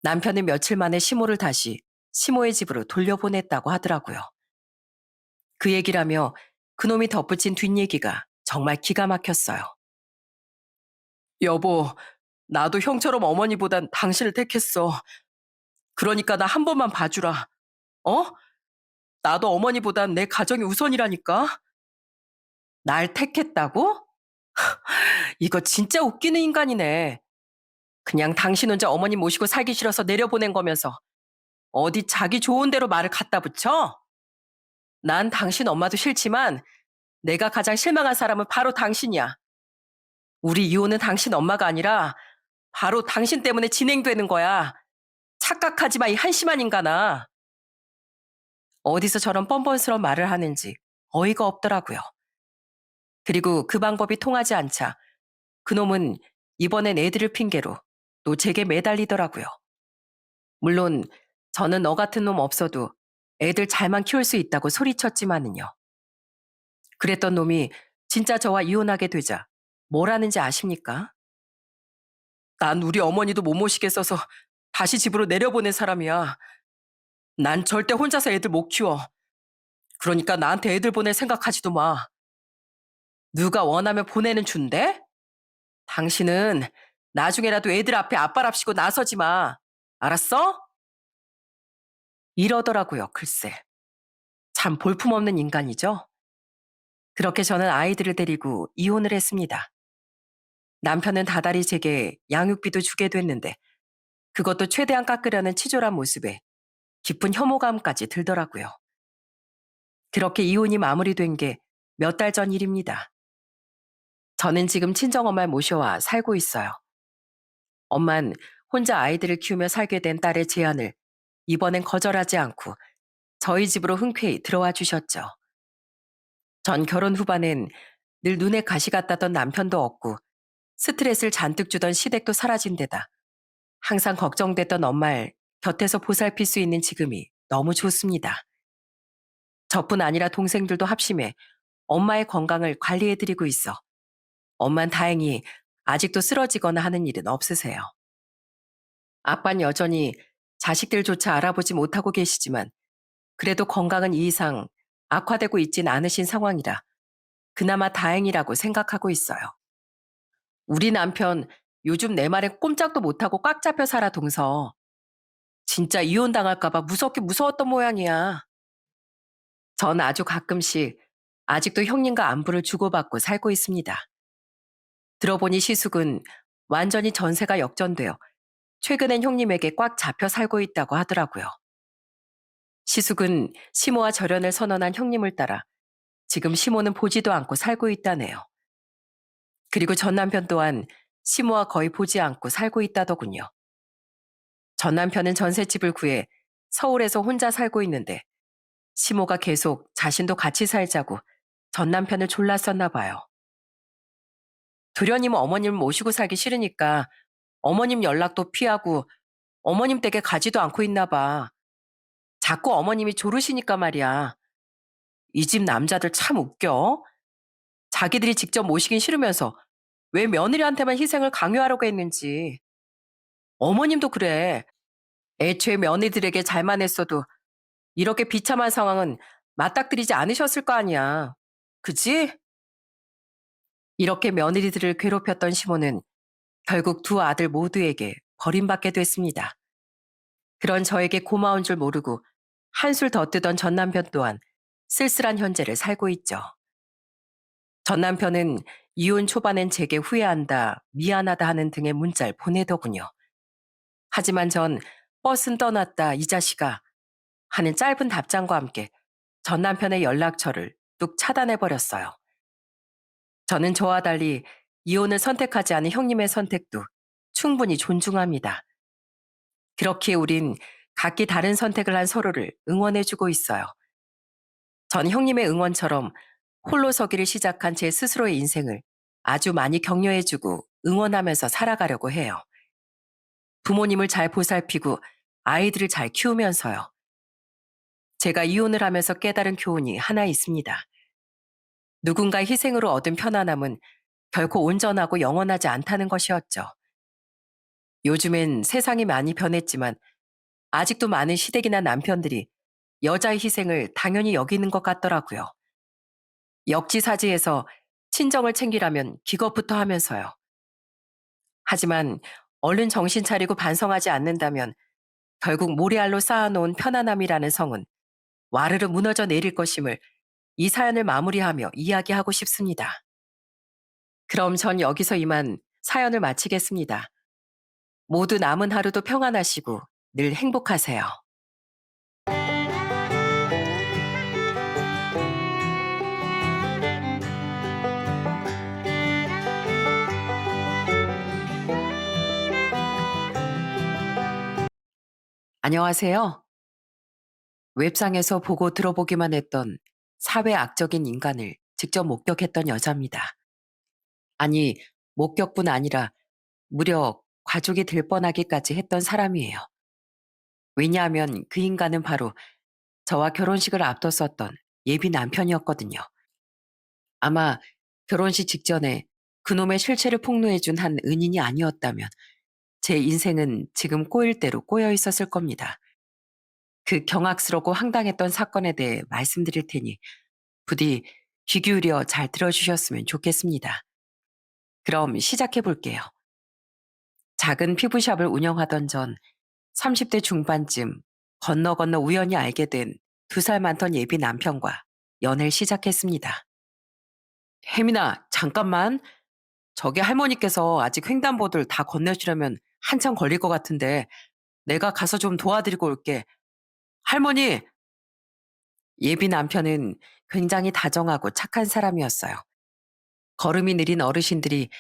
남편은 며칠 만에 시모를 다시 시모의 집으로 돌려보냈다고 하더라고요. 그 얘기라며 그놈이 덧붙인 뒷얘기가 정말 기가 막혔어요. 여보, 나도 형처럼 어머니보단 당신을 택했어. 그러니까 나 한 번만 봐주라. 어? 나도 어머니보단 내 가정이 우선이라니까. 날 택했다고? 이거 진짜 웃기는 인간이네. 그냥 당신 혼자 어머니 모시고 살기 싫어서 내려보낸 거면서 어디 자기 좋은 대로 말을 갖다 붙여? 난 당신 엄마도 싫지만 내가 가장 실망한 사람은 바로 당신이야. 우리 이혼은 당신 엄마가 아니라 바로 당신 때문에 진행되는 거야. 착각하지 마, 이 한심한 인간아. 어디서 저런 뻔뻔스러운 말을 하는지 어이가 없더라고요. 그리고 그 방법이 통하지 않자 그놈은 이번엔 애들을 핑계로 또 제게 매달리더라고요. 물론 저는 너 같은 놈 없어도 애들 잘만 키울 수 있다고 소리쳤지만은요. 그랬던 놈이 진짜 저와 이혼하게 되자 뭘 하는지 아십니까? 난 우리 어머니도 못 모시겠어서 다시 집으로 내려보낸 사람이야. 난 절대 혼자서 애들 못 키워. 그러니까 나한테 애들 보낼 생각하지도 마. 누가 원하면 보내는 준대? 당신은 나중에라도 애들 앞에 아빠랍시고 나서지 마. 알았어? 이러더라고요, 글쎄. 참 볼품없는 인간이죠? 그렇게 저는 아이들을 데리고 이혼을 했습니다. 남편은 다달이 제게 양육비도 주게 됐는데 그것도 최대한 깎으려는 치졸한 모습에 깊은 혐오감까지 들더라고요. 그렇게 이혼이 마무리된 게 몇 달 전 일입니다. 저는 지금 친정엄마를 모셔와 살고 있어요. 엄만 혼자 아이들을 키우며 살게 된 딸의 제안을 이번엔 거절하지 않고 저희 집으로 흔쾌히 들어와 주셨죠. 전 결혼 후반엔 늘 눈에 가시 같다던 남편도 없고 스트레스를 잔뜩 주던 시댁도 사라진 데다 항상 걱정됐던 엄마를 곁에서 보살필 수 있는 지금이 너무 좋습니다. 저뿐 아니라 동생들도 합심해 엄마의 건강을 관리해드리고 있어 엄만 다행히 아직도 쓰러지거나 하는 일은 없으세요. 아빠는 여전히 자식들조차 알아보지 못하고 계시지만 그래도 건강은 이 이상 악화되고 있진 않으신 상황이라 그나마 다행이라고 생각하고 있어요. 우리 남편 요즘 내 말에 꼼짝도 못하고 꽉 잡혀 살아 동서. 진짜 이혼당할까봐 무섭게 무서웠던 모양이야. 전 아주 가끔씩 아직도 형님과 안부를 주고받고 살고 있습니다. 들어보니 시숙은 완전히 전세가 역전되어 최근엔 형님에게 꽉 잡혀 살고 있다고 하더라고요. 시숙은 시모와 절연을 선언한 형님을 따라 지금 시모는 보지도 않고 살고 있다네요. 그리고 전 남편 또한 시모와 거의 보지 않고 살고 있다더군요. 전 남편은 전셋집을 구해 서울에서 혼자 살고 있는데 시모가 계속 자신도 같이 살자고 전 남편을 졸랐었나 봐요. 도련님 어머님 모시고 살기 싫으니까 어머님 연락도 피하고 어머님 댁에 가지도 않고 있나 봐. 자꾸 어머님이 조르시니까 말이야. 이 집 남자들 참 웃겨. 자기들이 직접 모시긴 싫으면서 왜 며느리한테만 희생을 강요하려고 했는지. 어머님도 그래. 애초에 며느리들에게 잘만 했어도 이렇게 비참한 상황은 맞닥뜨리지 않으셨을 거 아니야. 그치? 이렇게 며느리들을 괴롭혔던 시모는 결국 두 아들 모두에게 버림받게 됐습니다. 그런 저에게 고마운 줄 모르고 한술 더 뜨던 전 남편 또한 쓸쓸한 현재를 살고 있죠. 전 남편은 이혼 초반엔 제게 후회한다, 미안하다 하는 등의 문자를 보내더군요. 하지만 전 버스는 떠났다, 이 자식아 하는 짧은 답장과 함께 전 남편의 연락처를 뚝 차단해버렸어요. 저는 저와 달리 이혼을 선택하지 않은 형님의 선택도 충분히 존중합니다. 그렇기에 우린 각기 다른 선택을 한 서로를 응원해주고 있어요. 전 형님의 응원처럼 홀로 서기를 시작한 제 스스로의 인생을 아주 많이 격려해주고 응원하면서 살아가려고 해요. 부모님을 잘 보살피고 아이들을 잘 키우면서요. 제가 이혼을 하면서 깨달은 교훈이 하나 있습니다. 누군가의 희생으로 얻은 편안함은 결코 온전하고 영원하지 않다는 것이었죠. 요즘엔 세상이 많이 변했지만 아직도 많은 시댁이나 남편들이 여자의 희생을 당연히 여기는 것 같더라고요. 역지사지에서 친정을 챙기라면 기겁부터 하면서요. 하지만 얼른 정신 차리고 반성하지 않는다면 결국 모래알로 쌓아놓은 편안함이라는 성은 와르르 무너져 내릴 것임을 이 사연을 마무리하며 이야기하고 싶습니다. 그럼 전 여기서 이만 사연을 마치겠습니다. 모두 남은 하루도 평안하시고 늘 행복하세요. 안녕하세요. 웹상에서 보고 들어보기만 했던 사회 악적인 인간을 직접 목격했던 여자입니다. 아니, 목격뿐 아니라 무려 가족이 될 뻔하기까지 했던 사람이에요. 왜냐하면 그 인간은 바로 저와 결혼식을 앞뒀었던 예비 남편이었거든요. 아마 결혼식 직전에 그놈의 실체를 폭로해준 한 은인이 아니었다면 제 인생은 지금 꼬일 대로 꼬여 있었을 겁니다. 그 경악스럽고 황당했던 사건에 대해 말씀드릴 테니 부디 귀 기울여 잘 들어주셨으면 좋겠습니다. 그럼 시작해 볼게요. 작은 피부샵을 운영하던 전 30대 중반쯤 건너 건너 우연히 알게 된 2살 많던 예비 남편과 연애를 시작했습니다. 혜민아, 잠깐만. 저기 할머니께서 아직 횡단보도를 다 건너주려면 한참 걸릴 것 같은데 내가 가서 좀 도와드리고 올게. 할머니! 예비 남편은 굉장히 다정하고 착한 사람이었어요. 걸음이 느린 어르신들이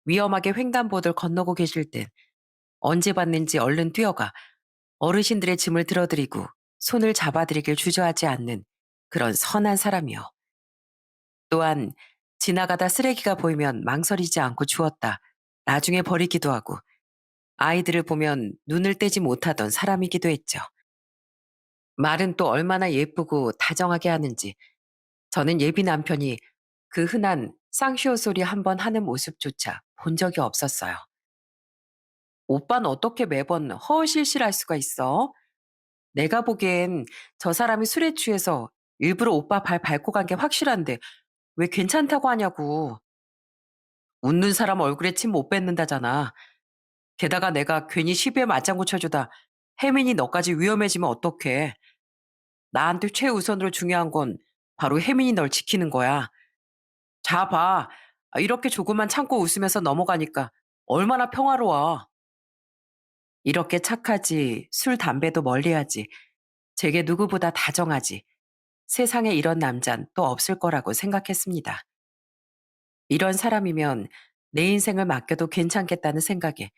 위험하게 횡단보도를 건너고 계실 땐 언제 봤는지 얼른 뛰어가 어르신들의 짐을 들어드리고 손을 잡아드리길 주저하지 않는 그런 선한 사람이요. 또한 지나가다 쓰레기가 보이면 망설이지 않고 주웠다 나중에 버리기도 하고 아이들을 보면 눈을 떼지 못하던 사람이기도 했죠. 말은 또 얼마나 예쁘고 다정하게 하는지 저는 예비 남편이 그 흔한 쌍시오 소리 한 번 하는 모습조차 본 적이 없었어요. 오빠는 어떻게 매번 허허실실할 수가 있어? 내가 보기엔 저 사람이 술에 취해서 일부러 오빠 발 밟고 간 게 확실한데 왜 괜찮다고 하냐고. 웃는 사람 얼굴에 침 못 뱉는다잖아. 게다가 내가 괜히 시비에 맞장구 쳐주다 혜민이 너까지 위험해지면 어떡해. 나한테 최우선으로 중요한 건 바로 혜민이 널 지키는 거야. 자 봐. 이렇게 조금만 참고 웃으면서 넘어가니까 얼마나 평화로워. 이렇게 착하지, 술, 담배도 멀리하지, 제게 누구보다 다정하지, 세상에 이런 남잔 또 없을 거라고 생각했습니다. 이런 사람이면 내 인생을 맡겨도 괜찮겠다는 생각에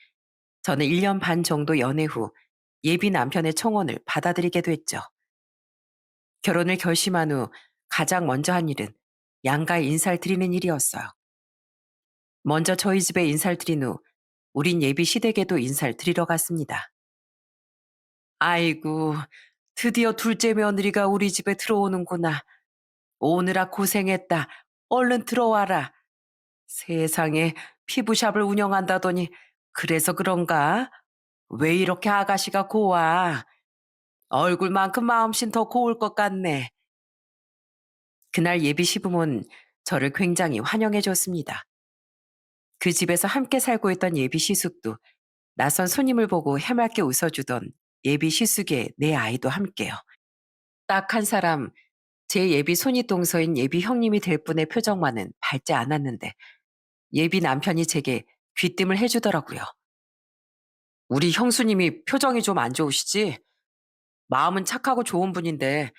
저는 1년 반 정도 연애 후 예비 남편의 청혼을 받아들이게 됐죠. 결혼을 결심한 후 가장 먼저 한 일은 양가에 인사를 드리는 일이었어요. 먼저 저희 집에 인사를 드린 후 우린 예비 시댁에도 인사를 드리러 갔습니다. 아이고, 드디어 둘째 며느리가 우리 집에 들어오는구나. 오느라 고생했다. 얼른 들어와라. 세상에 피부샵을 운영한다더니 그래서 그런가? 왜 이렇게 아가씨가 고와? 얼굴만큼 마음씬 더 고울 것 같네. 그날 예비 시부모는 저를 굉장히 환영해 줬습니다. 그 집에서 함께 살고 있던 예비 시숙도 낯선 손님을 보고 해맑게 웃어주던 예비 시숙의 내 아이도 함께요. 딱 한 사람, 제 예비 손윗동서인 예비 형님이 될 분의 표정만은 밝지 않았는데 예비 남편이 제게 귀띔을 해주더라고요. 우리 형수님이 표정이 좀 안 좋으시지? 마음은 착하고 좋은 분인데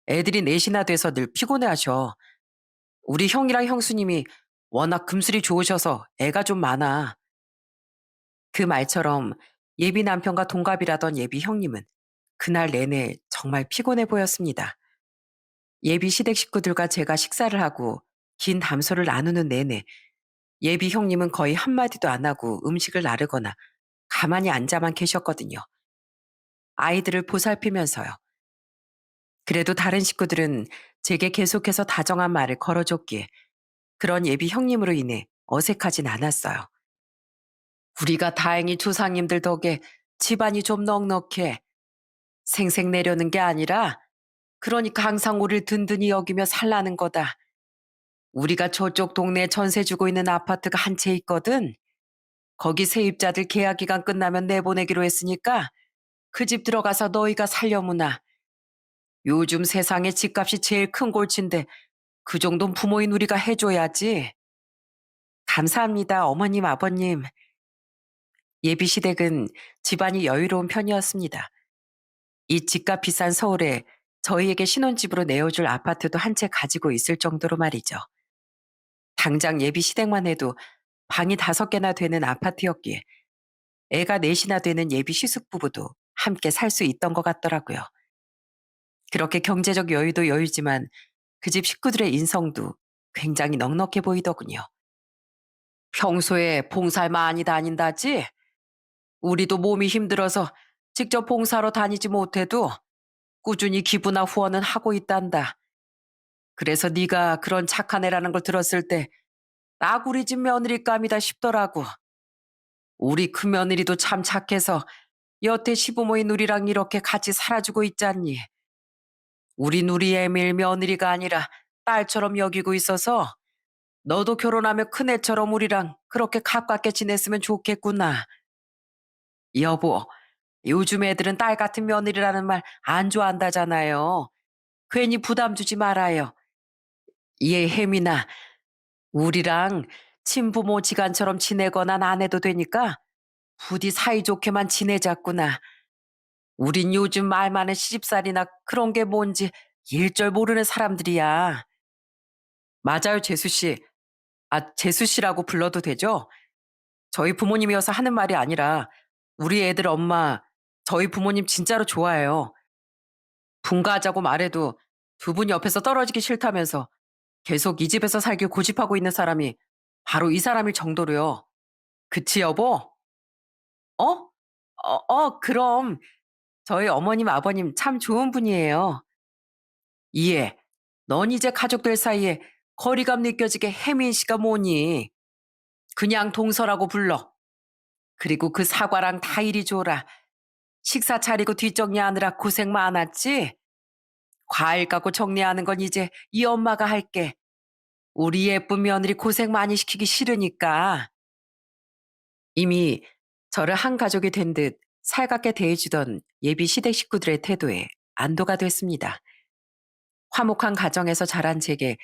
애들이 넷이나 돼서 늘 피곤해하셔. 우리 형이랑 형수님이 워낙 금술이 좋으셔서 애가 좀 많아. 그 말처럼 예비 남편과 동갑이라던 예비 형님은 그날 내내 정말 피곤해 보였습니다. 예비 시댁 식구들과 제가 식사를 하고 긴 담소를 나누는 내내 예비 형님은 거의 한마디도 안 하고 음식을 나르거나 가만히 앉아만 계셨거든요. 아이들을 보살피면서요. 그래도 다른 식구들은 제게 계속해서 다정한 말을 걸어줬기에 그런 예비 형님으로 인해 어색하진 않았어요. 우리가 다행히 조상님들 덕에 집안이 좀 넉넉해 생색 내려는 게 아니라 그러니까 항상 우릴 든든히 여기며 살라는 거다. 우리가 저쪽 동네에 전세 주고 있는 아파트가 한 채 있거든. 거기 세입자들 계약 기간 끝나면 내보내기로 했으니까 그 집 들어가서 너희가 살려무나. 요즘 세상에 집값이 제일 큰 골치인데 그 정도는 부모인 우리가 해줘야지. 감사합니다, 어머님, 아버님. 예비 시댁은 집안이 여유로운 편이었습니다. 이 집값 비싼 서울에 저희에게 신혼집으로 내어줄 아파트도 한 채 가지고 있을 정도로 말이죠. 당장 예비 시댁만 해도 방이 5개나 되는 아파트였기에 애가 넷이나 되는 예비 시숙 부부도 함께 살 수 있던 것 같더라고요. 그렇게 경제적 여유도 여유지만 그 집 식구들의 인성도 굉장히 넉넉해 보이더군요. 평소에 봉사를 많이 다닌다지? 우리도 몸이 힘들어서 직접 봉사로 다니지 못해도 꾸준히 기부나 후원은 하고 있단다. 그래서 네가 그런 착한 애라는 걸 들었을 때 딱 우리 집 며느리감이다 싶더라고. 우리 큰며느리도 참 착해서 여태 시부모인 우리랑 이렇게 같이 살아주고 있잖니. 우리 애밀 며느리가 아니라 딸처럼 여기고 있어서 너도 결혼하면 큰애처럼 우리랑 그렇게 가깝게 지냈으면 좋겠구나. 여보, 요즘 애들은 딸 같은 며느리라는 말 안 좋아한다잖아요. 괜히 부담 주지 말아요. 얘 혜민아, 우리랑 친부모 지간처럼 지내거나 안 해도 되니까 부디 사이좋게만 지내자꾸나. 우린 요즘 말 많은 시집살이나 그런 게 뭔지 일절 모르는 사람들이야. 맞아요, 재수 씨. 아, 재수 씨라고 불러도 되죠? 저희 부모님이어서 하는 말이 아니라 우리 애들 엄마, 저희 부모님 진짜로 좋아해요. 분가하자고 말해도 두 분 옆에서 떨어지기 싫다면서 계속 이 집에서 살길 고집하고 있는 사람이 바로 이 사람일 정도로요. 그치, 여보? 어? 그럼 저희 어머님, 아버님 참 좋은 분이에요. 이해. 넌 이제 가족들 사이에 거리감 느껴지게 혜민 씨가 뭐니? 그냥 동서라고 불러. 그리고 그 사과랑 다 이리 줘라. 식사 차리고 뒷정리하느라 고생 많았지? 과일 갖고 정리하는 건 이제 이 엄마가 할게. 우리 예쁜 며느리 고생 많이 시키기 싫으니까. 이미 저를 한 가족이 된 듯 살갑게 대해주던 예비 시댁 식구들의 태도에 안도가 됐습니다. 화목한 가정에서 자란 제게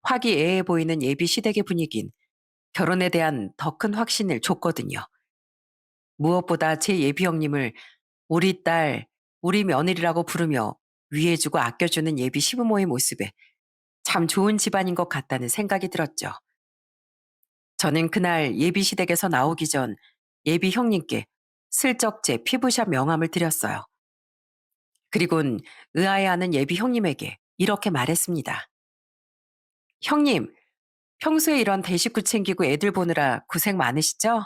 화기애애 보이는 예비 시댁의 분위기는 결혼에 대한 더 큰 확신을 줬거든요. 무엇보다 제 예비 형님을 우리 딸, 우리 며느리라고 부르며 위해주고 아껴주는 예비 시부모의 모습에 참 좋은 집안인 것 같다는 생각이 들었죠. 저는 그날 예비 시댁에서 나오기 전 예비 형님께 슬쩍 제 피부샵 명함을 드렸어요. 그리곤 의아해하는 예비 형님에게 이렇게 말했습니다. 형님, 평소에 이런 대식구 챙기고 애들 보느라 고생 많으시죠?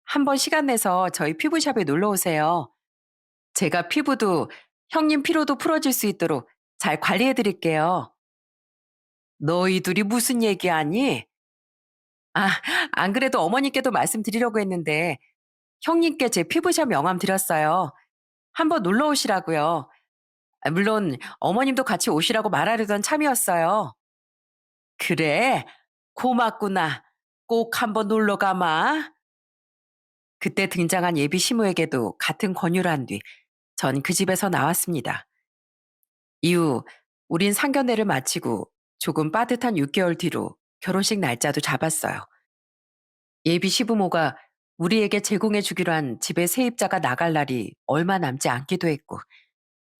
한번 시간 내서 저희 피부샵에 놀러 오세요. 제가 피부도 형님 피로도 풀어줄 수 있도록 잘 관리해 드릴게요. 너희 둘이 무슨 얘기하니? 아, 안 그래도 어머니께도 말씀드리려고 했는데 형님께 제 피부샵 명함 드렸어요. 한번 놀러 오시라고요. 아, 물론 어머님도 같이 오시라고 말하려던 참이었어요. 그래? 고맙구나. 꼭 한번 놀러 가마. 그때 등장한 예비 시모에게도 같은 권유를 한 뒤 전 그 집에서 나왔습니다. 이후 우린 상견례를 마치고 조금 빠듯한 6개월 뒤로 결혼식 날짜도 잡았어요. 예비 시부모가 우리에게 제공해 주기로 한 집에 세입자가 나갈 날이 얼마 남지 않기도 했고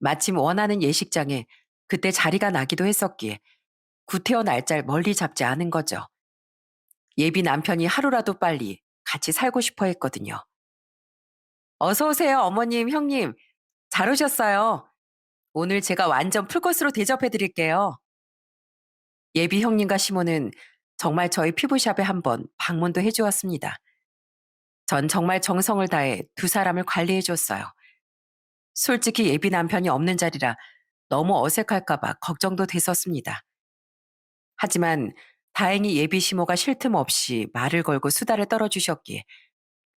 마침 원하는 예식장에 그때 자리가 나기도 했었기에 구태여 날짜를 멀리 잡지 않은 거죠. 예비 남편이 하루라도 빨리 같이 살고 싶어 했거든요. 어서 오세요, 어머님, 형님. 잘 오셨어요. 오늘 제가 완전 풀코스로 대접해 드릴게요. 예비 형님과 시모는 정말 저희 피부샵에 한번 방문도 해 주었습니다. 전 정말 정성을 다해 두 사람을 관리해 줬어요. 솔직히 예비 남편이 없는 자리라 너무 어색할까 봐 걱정도 됐었습니다. 하지만 다행히 예비 시모가 쉴 틈 없이 말을 걸고 수다를 떨어주셨기에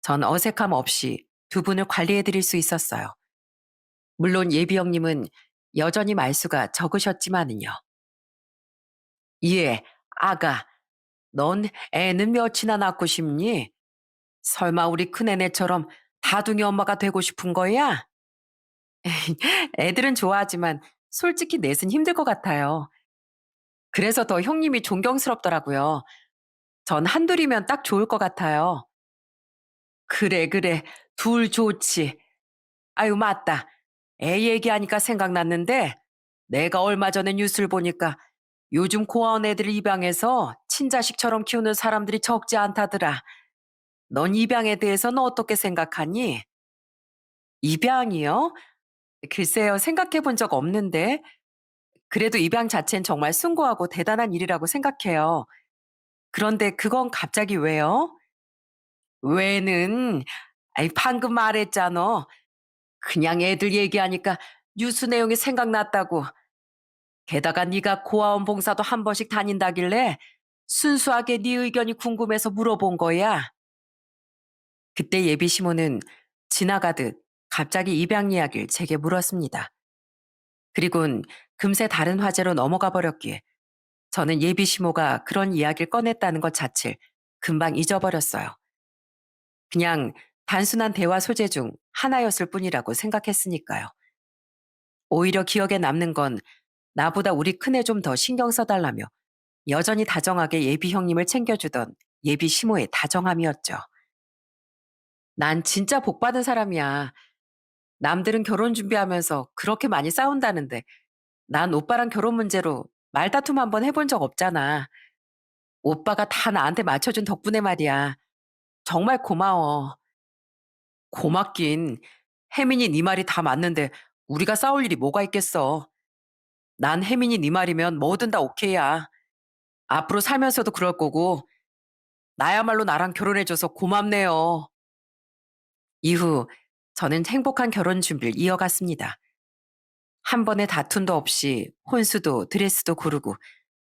전 어색함 없이 두 분을 관리해 드릴 수 있었어요. 물론 예비 형님은 여전히 말수가 적으셨지만은요. 예, 아가, 넌 애는 몇이나 낳고 싶니? 설마 우리 큰애네처럼 다둥이 엄마가 되고 싶은 거야? 애들은 좋아하지만 솔직히 넷은 힘들 것 같아요. 그래서 더 형님이 존경스럽더라고요. 전 한둘이면 딱 좋을 것 같아요. 그래, 그래. 둘 좋지. 아유, 맞다. 애 얘기하니까 생각났는데 내가 얼마 전에 뉴스를 보니까 요즘 고아원 애들 입양해서 친자식처럼 키우는 사람들이 적지 않다더라. 넌 입양에 대해서는 어떻게 생각하니? 입양이요? 글쎄요, 생각해 본 적 없는데. 그래도 입양 자체는 정말 숭고하고 대단한 일이라고 생각해요. 그런데 그건 갑자기 왜요? 왜는, 아이, 방금 말했잖아. 그냥 애들 얘기하니까 뉴스 내용이 생각났다고. 게다가 네가 고아원 봉사도 한 번씩 다닌다길래 순수하게 네 의견이 궁금해서 물어본 거야. 그때 예비 시모는 지나가듯 갑자기 입양 이야기를 제게 물었습니다. 그리곤 금세 다른 화제로 넘어가 버렸기에 저는 예비 시모가 그런 이야기를 꺼냈다는 것 자체를 금방 잊어버렸어요. 그냥 단순한 대화 소재 중 하나였을 뿐이라고 생각했으니까요. 오히려 기억에 남는 건 나보다 우리 큰애 좀 더 신경 써달라며 여전히 다정하게 예비 형님을 챙겨주던 예비 시모의 다정함이었죠. 난 진짜 복 받은 사람이야. 남들은 결혼 준비하면서 그렇게 많이 싸운다는데 난 오빠랑 결혼 문제로 말다툼 한번 해본 적 없잖아. 오빠가 다 나한테 맞춰준 덕분에 말이야. 정말 고마워. 고맙긴. 혜민이 네 말이 다 맞는데 우리가 싸울 일이 뭐가 있겠어. 난 혜민이 네 말이면 뭐든 다 오케이야. 앞으로 살면서도 그럴 거고 나야말로 나랑 결혼해줘서 고맙네요. 이후 저는 행복한 결혼 준비를 이어갔습니다. 한 번의 다툼도 없이 혼수도 드레스도 고르고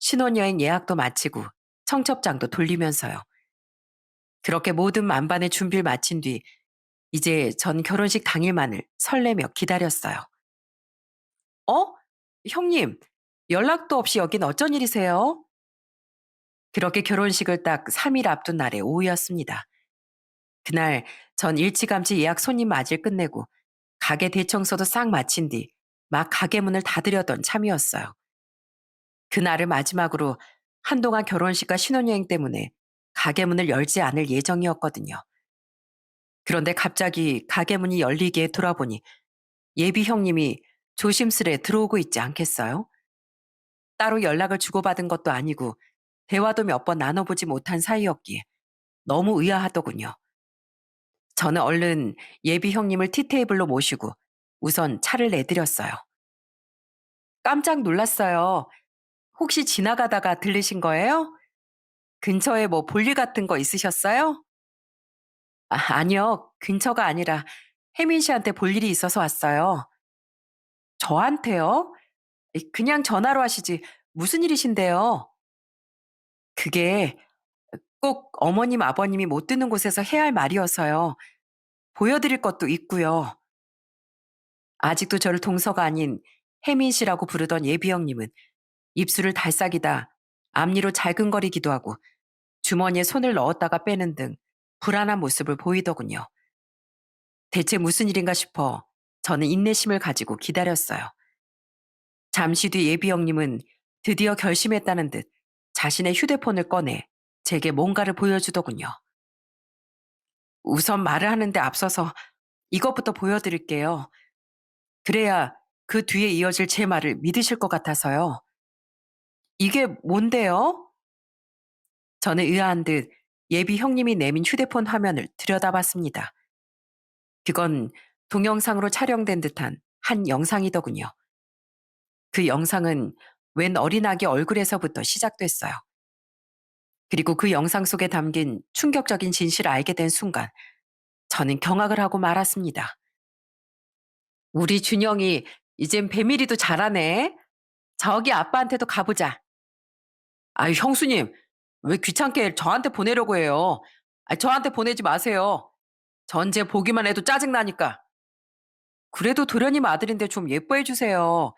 신혼여행 예약도 마치고 청첩장도 돌리면서요. 그렇게 모든 만반의 준비를 마친 뒤 이제 전 결혼식 당일만을 설레며 기다렸어요. 어? 형님, 연락도 없이 여긴 어쩐 일이세요? 그렇게 결혼식을 딱 3일 앞둔 날의 오후였습니다. 그날 전 일찌감치 예약 손님 맞이를 끝내고 가게 대청소도 싹 마친 뒤 막 가게 문을 닫으려던 참이었어요. 그날을 마지막으로 한동안 결혼식과 신혼여행 때문에 가게 문을 열지 않을 예정이었거든요. 그런데 갑자기 가게 문이 열리기에 돌아보니 예비 형님이 조심스레 들어오고 있지 않겠어요? 따로 연락을 주고받은 것도 아니고 대화도 몇 번 나눠보지 못한 사이였기에 너무 의아하더군요. 저는 얼른 예비 형님을 티테이블로 모시고 우선 차를 내드렸어요. 깜짝 놀랐어요. 혹시 지나가다가 들르신 거예요? 근처에 뭐 볼일 같은 거 있으셨어요? 아니요. 근처가 아니라 혜민 씨한테 볼 일이 있어서 왔어요. 저한테요? 그냥 전화로 하시지. 무슨 일이신데요? 그게 꼭 어머님, 아버님이 못 듣는 곳에서 해야 할 말이어서요. 보여드릴 것도 있고요. 아직도 저를 동서가 아닌 혜민 씨라고 부르던 예비 형님은 입술을 달싹이다 앞니로 잘근거리기도 하고 주머니에 손을 넣었다가 빼는 등 불안한 모습을 보이더군요. 대체 무슨 일인가 싶어 저는 인내심을 가지고 기다렸어요. 잠시 뒤 예비 형님은 드디어 결심했다는 듯 자신의 휴대폰을 꺼내 제게 뭔가를 보여주더군요. 우선 말을 하는데 앞서서 이것부터 보여드릴게요. 그래야 그 뒤에 이어질 제 말을 믿으실 것 같아서요. 이게 뭔데요? 저는 의아한 듯 예비 형님이 내민 휴대폰 화면을 들여다봤습니다. 그건 동영상으로 촬영된 듯한 한 영상이더군요. 그 영상은 웬 어린아기 얼굴에서부터 시작됐어요. 그리고 그 영상 속에 담긴 충격적인 진실을 알게 된 순간 저는 경악을 하고 말았습니다. 우리 준영이 이젠 배밀이도 잘하네. 저기 아빠한테도 가보자. 아유, 형수님, 왜 귀찮게 저한테 보내려고 해요? 저한테 보내지 마세요. 전제 보기만 해도 짜증나니까. 그래도 도련님 아들인데 좀 예뻐해 주세요.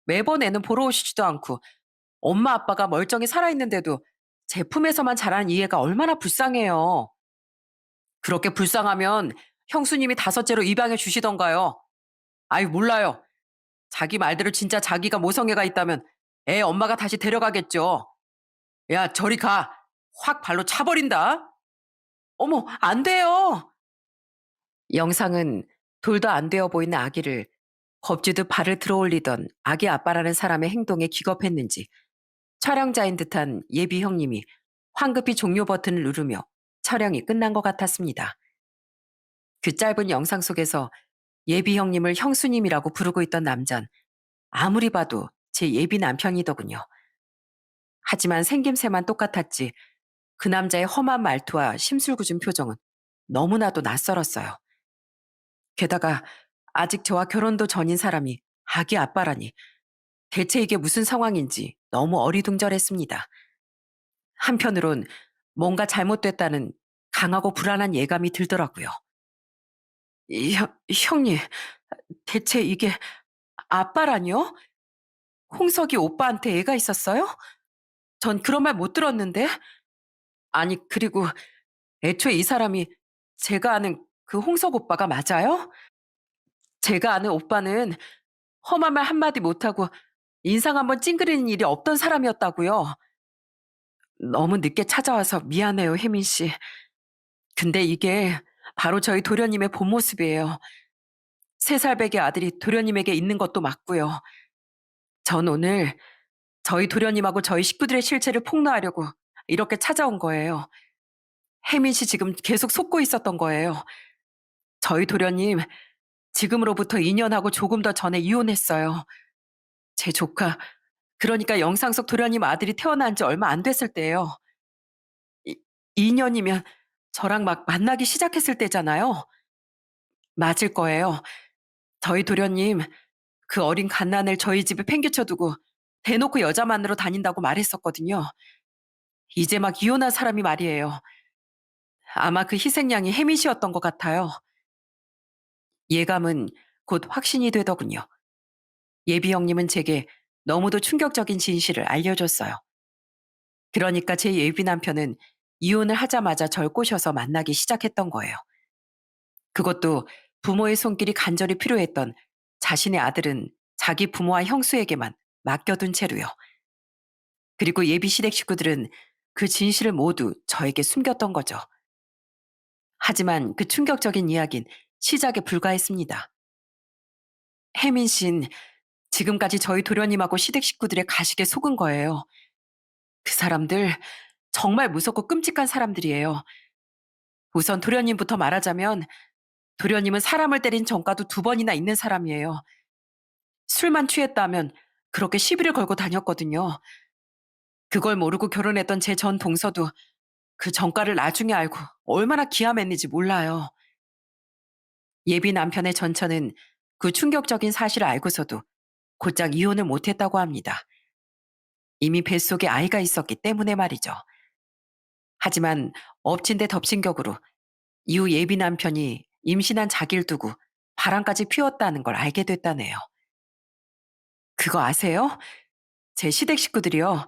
매번 애는 보러 오시지도 않고 엄마 아빠가 멀쩡히 살아있는데도 제품에서만 자란 이해가 얼마나 불쌍해요. 그렇게 불쌍하면 형수님이 다섯째로 입양해 주시던가요. 아유, 몰라요. 자기 말대로 진짜 자기가 모성애가 있다면 애 엄마가 다시 데려가겠죠. 야, 저리 가. 확 발로 차버린다. 어머, 안 돼요. 영상은 돌도 안 되어 보이는 아기를 겁주듯 발을 들어올리던 아기 아빠라는 사람의 행동에 기겁했는지 촬영자인 듯한 예비 형님이 황급히 종료 버튼을 누르며 촬영이 끝난 것 같았습니다. 그 짧은 영상 속에서 예비 형님을 형수님이라고 부르고 있던 남잔 아무리 봐도 제 예비 남편이더군요. 하지만 생김새만 똑같았지 그 남자의 험한 말투와 심술궂은 표정은 너무나도 낯설었어요. 게다가 아직 저와 결혼도 전인 사람이 아기 아빠라니 대체 이게 무슨 상황인지 너무 어리둥절했습니다. 한편으론 뭔가 잘못됐다는 강하고 불안한 예감이 들더라고요. 형님, 대체 이게 아빠라뇨? 홍석이 오빠한테 애가 있었어요? 전 그런 말 못 들었는데. 아니, 그리고 애초에 이 사람이 제가 아는 그 홍석 오빠가 맞아요? 제가 아는 오빠는 험한 말 한마디 못하고 인상 한번 찡그리는 일이 없던 사람이었다고요. 너무 늦게 찾아와서 미안해요, 혜민 씨. 근데 이게 바로 저희 도련님의 본 모습이에요. 3살배기 아들이 도련님에게 있는 것도 맞고요. 전 오늘 저희 도련님하고 저희 식구들의 실체를 폭로하려고 이렇게 찾아온 거예요. 혜민 씨 지금 계속 속고 있었던 거예요. 저희 도련님 지금으로부터 2년하고 조금 더 전에 이혼했어요. 제 조카, 그러니까 영상 속 도련님 아들이 태어난 지 얼마 안 됐을 때예요. 2년이면 저랑 막 만나기 시작했을 때잖아요. 맞을 거예요. 저희 도련님 그 어린 갓난을 저희 집에 팽개쳐두고 대놓고 여자 만나러 다닌다고 말했었거든요. 이제 막 이혼한 사람이 말이에요. 아마 그 희생양이 혜미 씨였던 것 같아요. 예감은 곧 확신이 되더군요. 예비 형님은 제게 너무도 충격적인 진실을 알려줬어요. 그러니까 제 예비 남편은 이혼을 하자마자 절 꼬셔서 만나기 시작했던 거예요. 그것도 부모의 손길이 간절히 필요했던 자신의 아들은 자기 부모와 형수에게만 맡겨둔 채로요. 그리고 예비 시댁 식구들은 그 진실을 모두 저에게 숨겼던 거죠. 하지만 그 충격적인 이야기는 시작에 불과했습니다. 혜민 씨는 지금까지 저희 도련님하고 시댁 식구들의 가식에 속은 거예요. 그 사람들 정말 무섭고 끔찍한 사람들이에요. 우선 도련님부터 말하자면 도련님은 사람을 때린 전과도 2번이나 있는 사람이에요. 술만 취했다면 그렇게 시비를 걸고 다녔거든요. 그걸 모르고 결혼했던 제 전 동서도 그 전과를 나중에 알고 얼마나 기함했는지 몰라요. 예비 남편의 전처는 그 충격적인 사실을 알고서도 곧장 이혼을 못했다고 합니다. 이미 뱃속에 아이가 있었기 때문에 말이죠. 하지만 엎친 데 덮친 격으로 이후 예비 남편이 임신한 자기를 두고 바람까지 피웠다는 걸 알게 됐다네요. 그거 아세요? 제 시댁 식구들이요.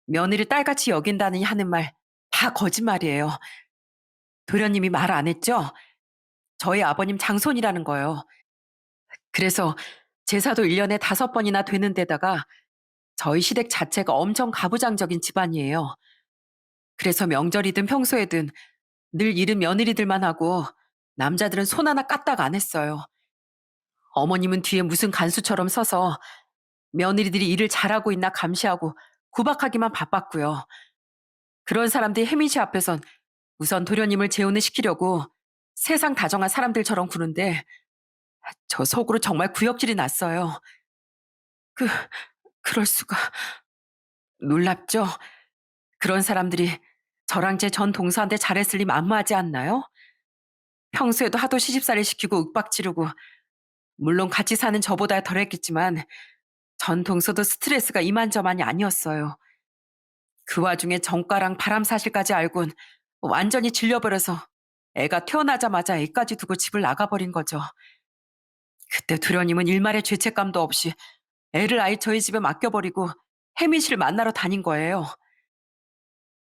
며느리 딸같이 여긴다니 하는 말 다 거짓말이에요. 도련님이 말 안 했죠? 저희 아버님 장손이라는 거요. 그래서 제사도 1년에 5번이나 되는 데다가 저희 시댁 자체가 엄청 가부장적인 집안이에요. 그래서 명절이든 평소에든 늘 이른 며느리들만 하고 남자들은 손 하나 까딱 안 했어요. 어머님은 뒤에 무슨 간수처럼 서서 며느리들이 일을 잘하고 있나 감시하고 구박하기만 바빴고요. 그런 사람들이 혜민 씨 앞에선 우선 도련님을 재혼을 시키려고 세상 다정한 사람들처럼 구는데 저 속으로 정말 구역질이 났어요. 그, 그럴 수가. 놀랍죠? 그런 사람들이 저랑 제 전 동서한테 잘했을 리 만무하지 않나요? 평소에도 하도 시집살이 시키고 윽박 지르고 물론 같이 사는 저보다 덜했겠지만 전 동서도 스트레스가 이만저만이 아니었어요. 그 와중에 정가랑 바람 사실까지 알곤 완전히 질려버려서 애가 태어나자마자 애까지 두고 집을 나가버린 거죠. 그때 도련님은 일말의 죄책감도 없이 애를 아예 저희 집에 맡겨버리고 혜민 씨를 만나러 다닌 거예요.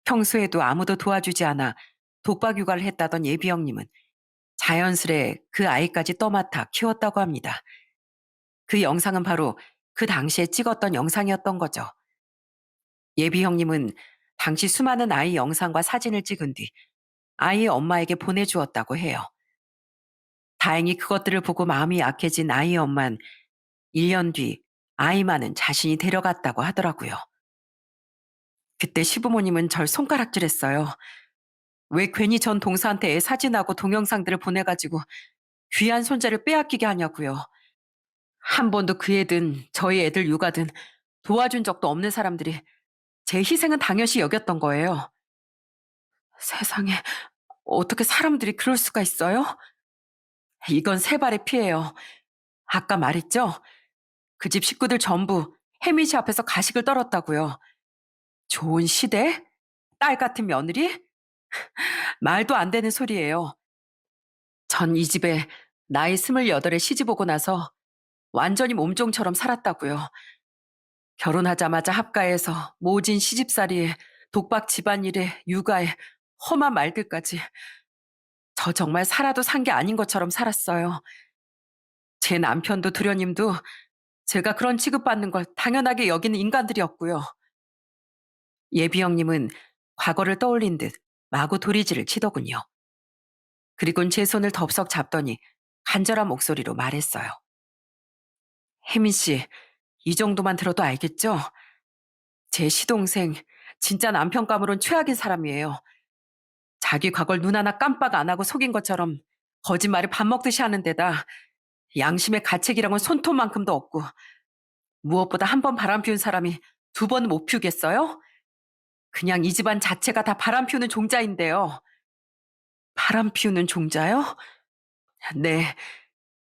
평소에도 아무도 도와주지 않아 독박 육아를 했다던 예비 형님은 자연스레 그 아이까지 떠맡아 키웠다고 합니다. 그 영상은 바로 그 당시에 찍었던 영상이었던 거죠. 예비 형님은 당시 수많은 아이 영상과 사진을 찍은 뒤 아이의 엄마에게 보내주었다고 해요. 다행히 그것들을 보고 마음이 약해진 아이의 엄만 1년 뒤 아이만은 자신이 데려갔다고 하더라고요. 그때 시부모님은 절 손가락질했어요. 왜 괜히 전 동서한테 애 사진하고 동영상들을 보내가지고 귀한 손자를 빼앗기게 하냐고요. 한 번도 그 애든 저희 애들 육아든 도와준 적도 없는 사람들이 제 희생은 당연시 여겼던 거예요. 세상에 어떻게 사람들이 그럴 수가 있어요? 이건 세 발의 피해요. 아까 말했죠? 그 집 식구들 전부 혜민 씨 앞에서 가식을 떨었다고요. 좋은 시대? 딸 같은 며느리? 말도 안 되는 소리예요. 전 이 집에 나이 28에 시집 오고 나서 완전히 몸종처럼 살았다고요. 결혼하자마자 합가해서 모진 시집살이에 독박 집안일에 육아에 험한 말들까지 저 정말 살아도 산 게 아닌 것처럼 살았어요. 제 남편도 도련님도 제가 그런 취급받는 걸 당연하게 여기는 인간들이었고요. 예비 형님은 과거를 떠올린 듯 마구 도리지를 치더군요. 그리곤 제 손을 덥석 잡더니 간절한 목소리로 말했어요. 혜민 씨, 이 정도만 들어도 알겠죠? 제 시동생, 진짜 남편감으론 최악인 사람이에요. 자기 과거를 눈 하나 깜빡 안 하고 속인 것처럼 거짓말을 밥 먹듯이 하는 데다 양심의 가책이랑은 손톱만큼도 없고 무엇보다 한 번 바람 피운 사람이 두 번 못 피우겠어요? 그냥 이 집안 자체가 다 바람 피우는 종자인데요. 바람 피우는 종자요? 네,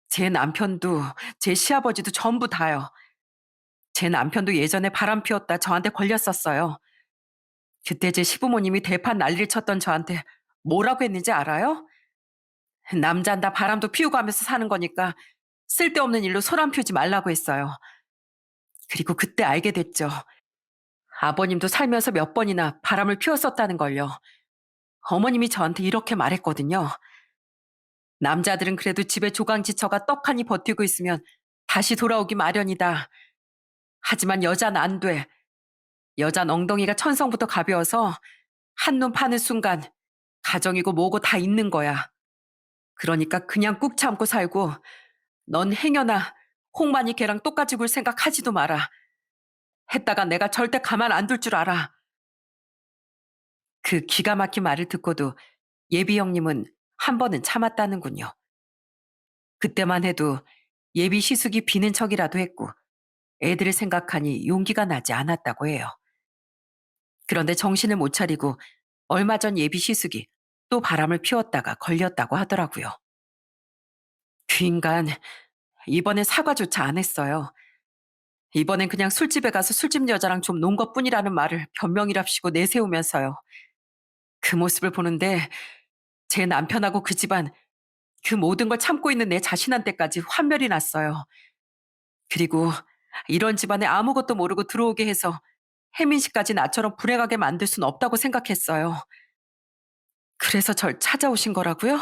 제 남편도 제 시아버지도 전부 다요. 제 남편도 예전에 바람 피웠다 저한테 걸렸었어요. 그때 제 시부모님이 대판 난리를 쳤던 저한테 뭐라고 했는지 알아요? 남잔 다 바람도 피우고 하면서 사는 거니까 쓸데없는 일로 소란 피우지 말라고 했어요. 그리고 그때 알게 됐죠. 아버님도 살면서 몇 번이나 바람을 피웠었다는 걸요. 어머님이 저한테 이렇게 말했거든요. 남자들은 그래도 집에 조강지처가 떡하니 버티고 있으면 다시 돌아오기 마련이다. 하지만 여자는 안 돼. 여잔 엉덩이가 천성부터 가벼워서 한눈 파는 순간 가정이고 뭐고 다 있는 거야. 그러니까 그냥 꾹 참고 살고 넌 행여나 홍만이 걔랑 똑같이 굴 생각 하지도 마라. 했다가 내가 절대 가만 안 둘 줄 알아. 그 기가 막힌 말을 듣고도 예비 형님은 한 번은 참았다는군요. 그때만 해도 예비 시숙이 비는 척이라도 했고 애들을 생각하니 용기가 나지 않았다고 해요. 그런데 정신을 못 차리고 얼마 전 예비 시숙이 또 바람을 피웠다가 걸렸다고 하더라고요. 그 인간 이번엔 사과조차 안 했어요. 이번엔 그냥 술집에 가서 술집 여자랑 좀 논 것뿐이라는 말을 변명이랍시고 내세우면서요. 그 모습을 보는데 제 남편하고 그 집안 그 모든 걸 참고 있는 내 자신한테까지 환멸이 났어요. 그리고 이런 집안에 아무것도 모르고 들어오게 해서 혜민 씨까지 나처럼 불행하게 만들 순 없다고 생각했어요. 그래서 절 찾아오신 거라고요?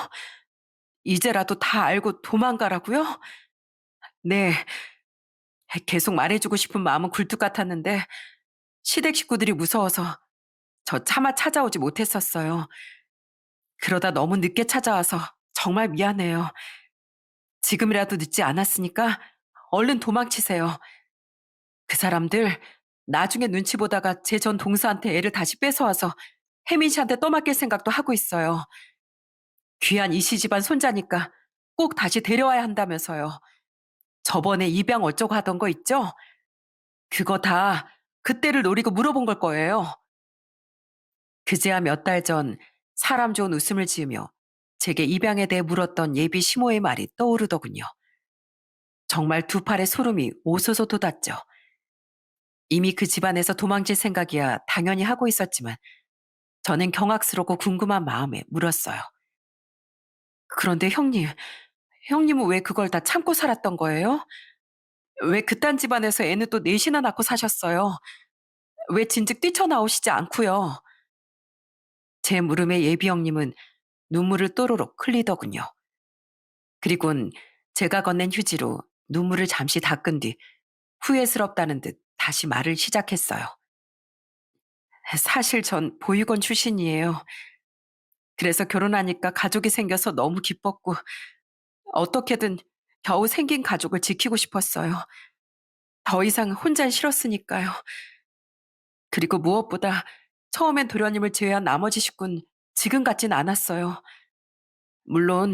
이제라도 다 알고 도망가라고요? 네, 계속 말해주고 싶은 마음은 굴뚝 같았는데 시댁 식구들이 무서워서 저 차마 찾아오지 못했었어요. 그러다 너무 늦게 찾아와서 정말 미안해요. 지금이라도 늦지 않았으니까 얼른 도망치세요. 그 사람들 나중에 눈치 보다가 제 전 동서한테 애를 다시 뺏어와서 혜민 씨한테 떠맡길 생각도 하고 있어요. 귀한 이씨 집안 손자니까 꼭 다시 데려와야 한다면서요. 저번에 입양 어쩌고 하던 거 있죠? 그거 다 그때를 노리고 물어본 걸 거예요. 그제야 몇 달 전 사람 좋은 웃음을 지으며 제게 입양에 대해 물었던 예비 시모의 말이 떠오르더군요. 정말 두 팔에 소름이 오소소 돋았죠. 이미 그 집안에서 도망칠 생각이야 당연히 하고 있었지만 저는 경악스럽고 궁금한 마음에 물었어요. 그런데 형님은 왜 그걸 다 참고 살았던 거예요? 왜 그딴 집안에서 애는 또 넷이나 낳고 사셨어요? 왜 진즉 뛰쳐나오시지 않고요? 제 물음에 예비 형님은 눈물을 또로록 흘리더군요. 그리곤 제가 건넨 휴지로 눈물을 잠시 닦은 뒤 후회스럽다는 듯 다시 말을 시작했어요. 사실 전 보육원 출신이에요. 그래서 결혼하니까 가족이 생겨서 너무 기뻤고 어떻게든 겨우 생긴 가족을 지키고 싶었어요. 더 이상 혼자 싫었으니까요. 그리고 무엇보다 처음엔 도련님을 제외한 나머지 식구는 지금 같진 않았어요. 물론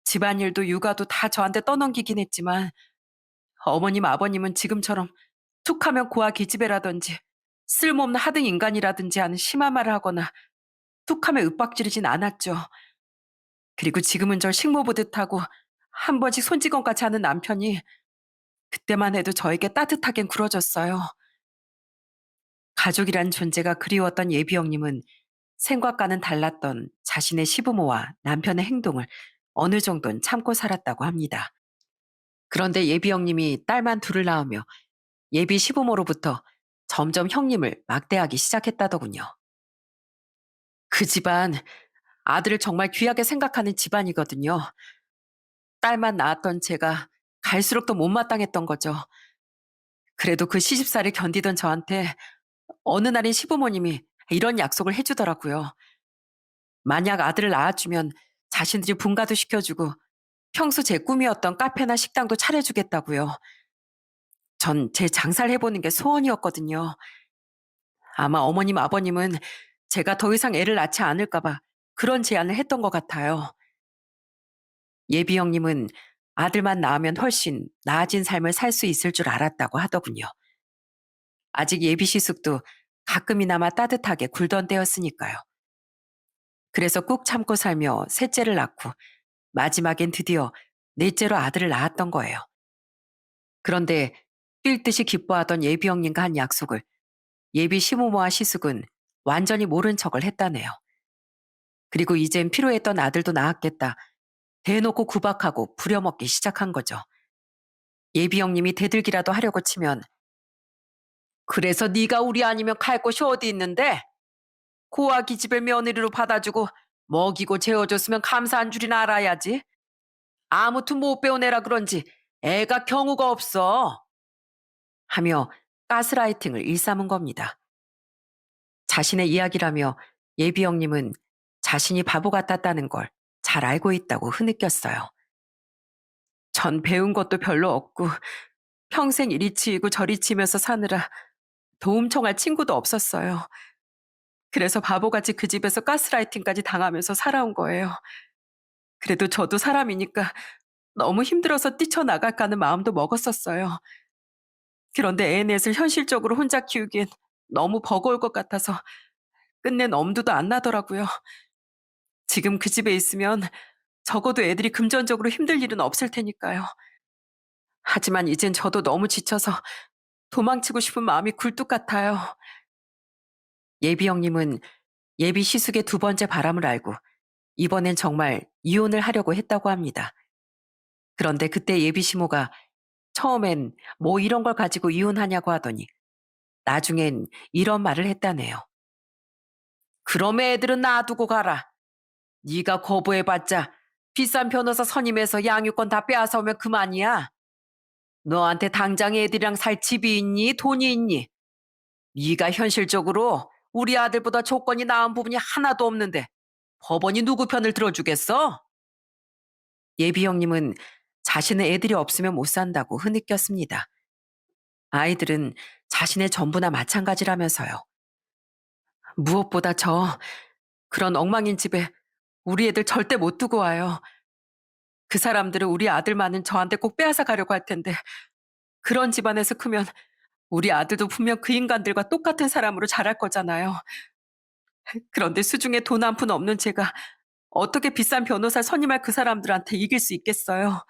집안일도 육아도 다 저한테 떠넘기긴 했지만 어머님 아버님은 지금처럼 툭하면 고아 기집애라든지 쓸모없는 하등 인간이라든지 하는 심한 말을 하거나 툭하면 윽박지르진 않았죠. 그리고 지금은 절 식모보듯 하고 한 번씩 손찌검같이 하는 남편이 그때만 해도 저에게 따뜻하게 굴어줬어요. 가족이란 존재가 그리웠던 예비 형님은 생각과는 달랐던 자신의 시부모와 남편의 행동을 어느 정도는 참고 살았다고 합니다. 그런데 예비 형님이 딸만 둘을 낳으며 예비 시부모로부터 점점 형님을 막대하기 시작했다더군요. 그 집안 아들을 정말 귀하게 생각하는 집안이거든요. 딸만 낳았던 제가 갈수록 더 못마땅했던 거죠. 그래도 그 시집살이를 견디던 저한테 어느 날인 시부모님이 이런 약속을 해주더라고요. 만약 아들을 낳아주면 자신들이 분가도 시켜주고 평소 제 꿈이었던 카페나 식당도 차려주겠다고요. 전 제 장사를 해보는 게 소원이었거든요. 아마 어머님 아버님은 제가 더 이상 애를 낳지 않을까봐 그런 제안을 했던 것 같아요. 예비 형님은 아들만 낳으면 훨씬 나아진 삶을 살 수 있을 줄 알았다고 하더군요. 아직 예비 시숙도 가끔이나마 따뜻하게 굴던 때였으니까요. 그래서 꾹 참고 살며 셋째를 낳고 마지막엔 드디어 넷째로 아들을 낳았던 거예요. 그런데 뛸 듯이 기뻐하던 예비 형님과 한 약속을 예비 시모모와 시숙은 완전히 모른 척을 했다네요. 그리고 이젠 필요했던 아들도 낳았겠다. 대놓고 구박하고 부려먹기 시작한 거죠. 예비 형님이 대들기라도 하려고 치면 그래서 네가 우리 아니면 갈 곳이 어디 있는데? 고아 기집애 며느리로 받아주고 먹이고 재워줬으면 감사한 줄이나 알아야지. 아무튼 못 배운 애라 그런지 애가 경우가 없어. 하며 가스라이팅을 일삼은 겁니다. 자신의 이야기라며 예비 형님은 자신이 바보 같았다는 걸 잘 알고 있다고 흐느꼈어요. 전 배운 것도 별로 없고 평생 이리 치이고 저리 치면서 사느라 도움 청할 친구도 없었어요. 그래서 바보같이 그 집에서 가스라이팅까지 당하면서 살아온 거예요. 그래도 저도 사람이니까 너무 힘들어서 뛰쳐나갈까 하는 마음도 먹었었어요. 그런데 애 넷을 현실적으로 혼자 키우기엔 너무 버거울 것 같아서 끝낸 엄두도 안 나더라고요. 지금 그 집에 있으면 적어도 애들이 금전적으로 힘들 일은 없을 테니까요. 하지만 이젠 저도 너무 지쳐서 도망치고 싶은 마음이 굴뚝 같아요. 예비 형님은 예비 시숙의 두 번째 바람을 알고 이번엔 정말 이혼을 하려고 했다고 합니다. 그런데 그때 예비 시모가 처음엔 뭐 이런 걸 가지고 이혼하냐고 하더니 나중엔 이런 말을 했다네요. 그럼 애들은 놔두고 가라. 네가 거부해봤자 비싼 변호사 선임해서 양육권 다 빼앗아오면 그만이야. 너한테 당장 애들이랑 살 집이 있니? 돈이 있니? 네가 현실적으로 우리 아들보다 조건이 나은 부분이 하나도 없는데 법원이 누구 편을 들어주겠어? 예비 형님은 자신의 애들이 없으면 못 산다고 흐느꼈습니다. 아이들은 자신의 전부나 마찬가지라면서요. 무엇보다 그런 엉망인 집에 우리 애들 절대 못 두고 와요. 그 사람들은 우리 아들만은 저한테 꼭 빼앗아 가려고 할 텐데 그런 집안에서 크면 우리 아들도 분명 그 인간들과 똑같은 사람으로 자랄 거잖아요. 그런데 수중에 돈 한 푼 없는 제가 어떻게 비싼 변호사 선임할 그 사람들한테 이길 수 있겠어요.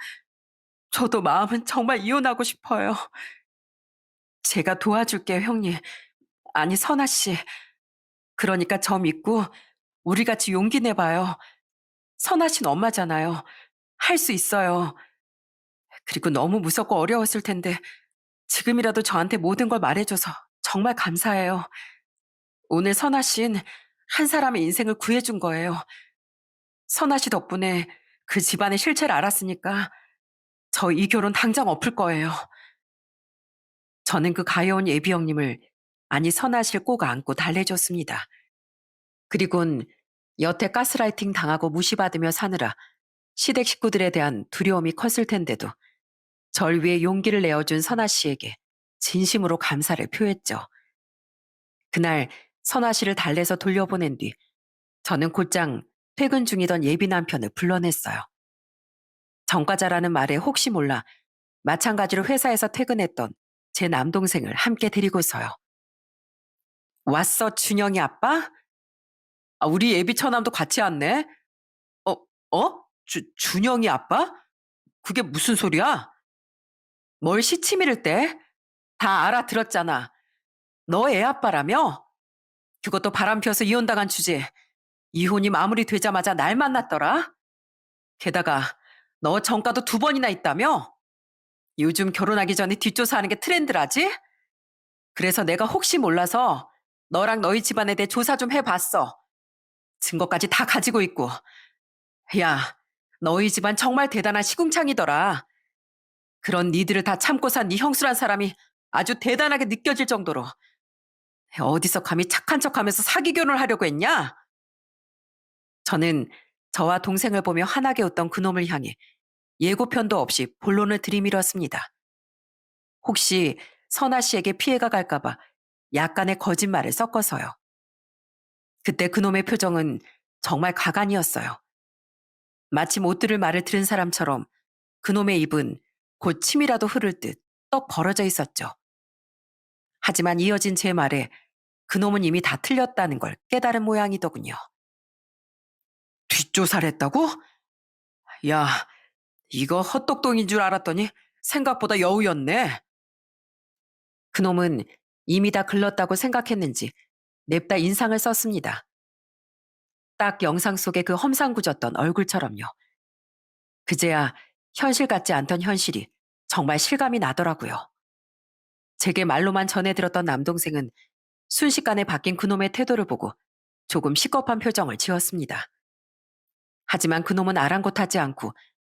저도 마음은 정말 이혼하고 싶어요. 제가 도와줄게요, 형님. 아니, 선아 씨. 그러니까 저 믿고 우리 같이 용기 내봐요. 선아 씨는 엄마잖아요. 할 수 있어요. 그리고 너무 무섭고 어려웠을 텐데 지금이라도 저한테 모든 걸 말해줘서 정말 감사해요. 오늘 선아 씨는 한 사람의 인생을 구해준 거예요. 선아 씨 덕분에 그 집안의 실체를 알았으니까 저 이 결혼 당장 엎을 거예요. 저는 그 가여운 예비 형님을 아니 선아 씨를 꼭 안고 달래줬습니다. 그리곤 여태 가스라이팅 당하고 무시받으며 사느라 시댁 식구들에 대한 두려움이 컸을 텐데도 절 위해 용기를 내어준 선아 씨에게 진심으로 감사를 표했죠. 그날 선아 씨를 달래서 돌려보낸 뒤 저는 곧장 퇴근 중이던 예비 남편을 불러냈어요. 정과자라는 말에 혹시 몰라 마찬가지로 회사에서 퇴근했던 제 남동생을 함께 데리고서요. 왔어, 준영이 아빠? 아, 우리 예비 처남도 같이 왔네? 어, 준영이 아빠? 그게 무슨 소리야? 뭘 시치미를 떼? 다 알아들었잖아. 너 애 아빠라며? 그것도 바람 피워서 이혼당한 주제. 이혼이 마무리되자마자 날 만났더라? 게다가 너 전과도 2번이나 있다며? 요즘 결혼하기 전에 뒷조사하는 게 트렌드라지? 그래서 내가 혹시 몰라서 너랑 너희 집안에 대해 조사 좀 해봤어. 증거까지 다 가지고 있고. 야, 너희 집안 정말 대단한 시궁창이더라. 그런 니들을 다 참고 산 네 형수란 사람이 아주 대단하게 느껴질 정도로 어디서 감히 착한 척하면서 사기 결혼을 하려고 했냐? 저는 저와 동생을 보며 환하게 웃던 그놈을 향해 예고편도 없이 본론을 들이밀었습니다. 혹시 선아 씨에게 피해가 갈까봐 약간의 거짓말을 섞어서요. 그때 그놈의 표정은 정말 가관이었어요. 마치 못 들을 말을 들은 사람처럼 그놈의 입은 곧 침이라도 흐를 듯 떡 벌어져 있었죠. 하지만 이어진 제 말에 그놈은 이미 다 틀렸다는 걸 깨달은 모양이더군요. 뒷조사를 했다고? 야, 이거 헛똑똑인 줄 알았더니 생각보다 여우였네. 그놈은 이미 다 글렀다고 생각했는지 냅다 인상을 썼습니다. 딱 영상 속의 그 험상궂었던 얼굴처럼요. 그제야 현실 같지 않던 현실이 정말 실감이 나더라고요. 제게 말로만 전해 들었던 남동생은 순식간에 바뀐 그놈의 태도를 보고 조금 시겁한 표정을 지었습니다. 하지만 그놈은 아랑곳하지 않고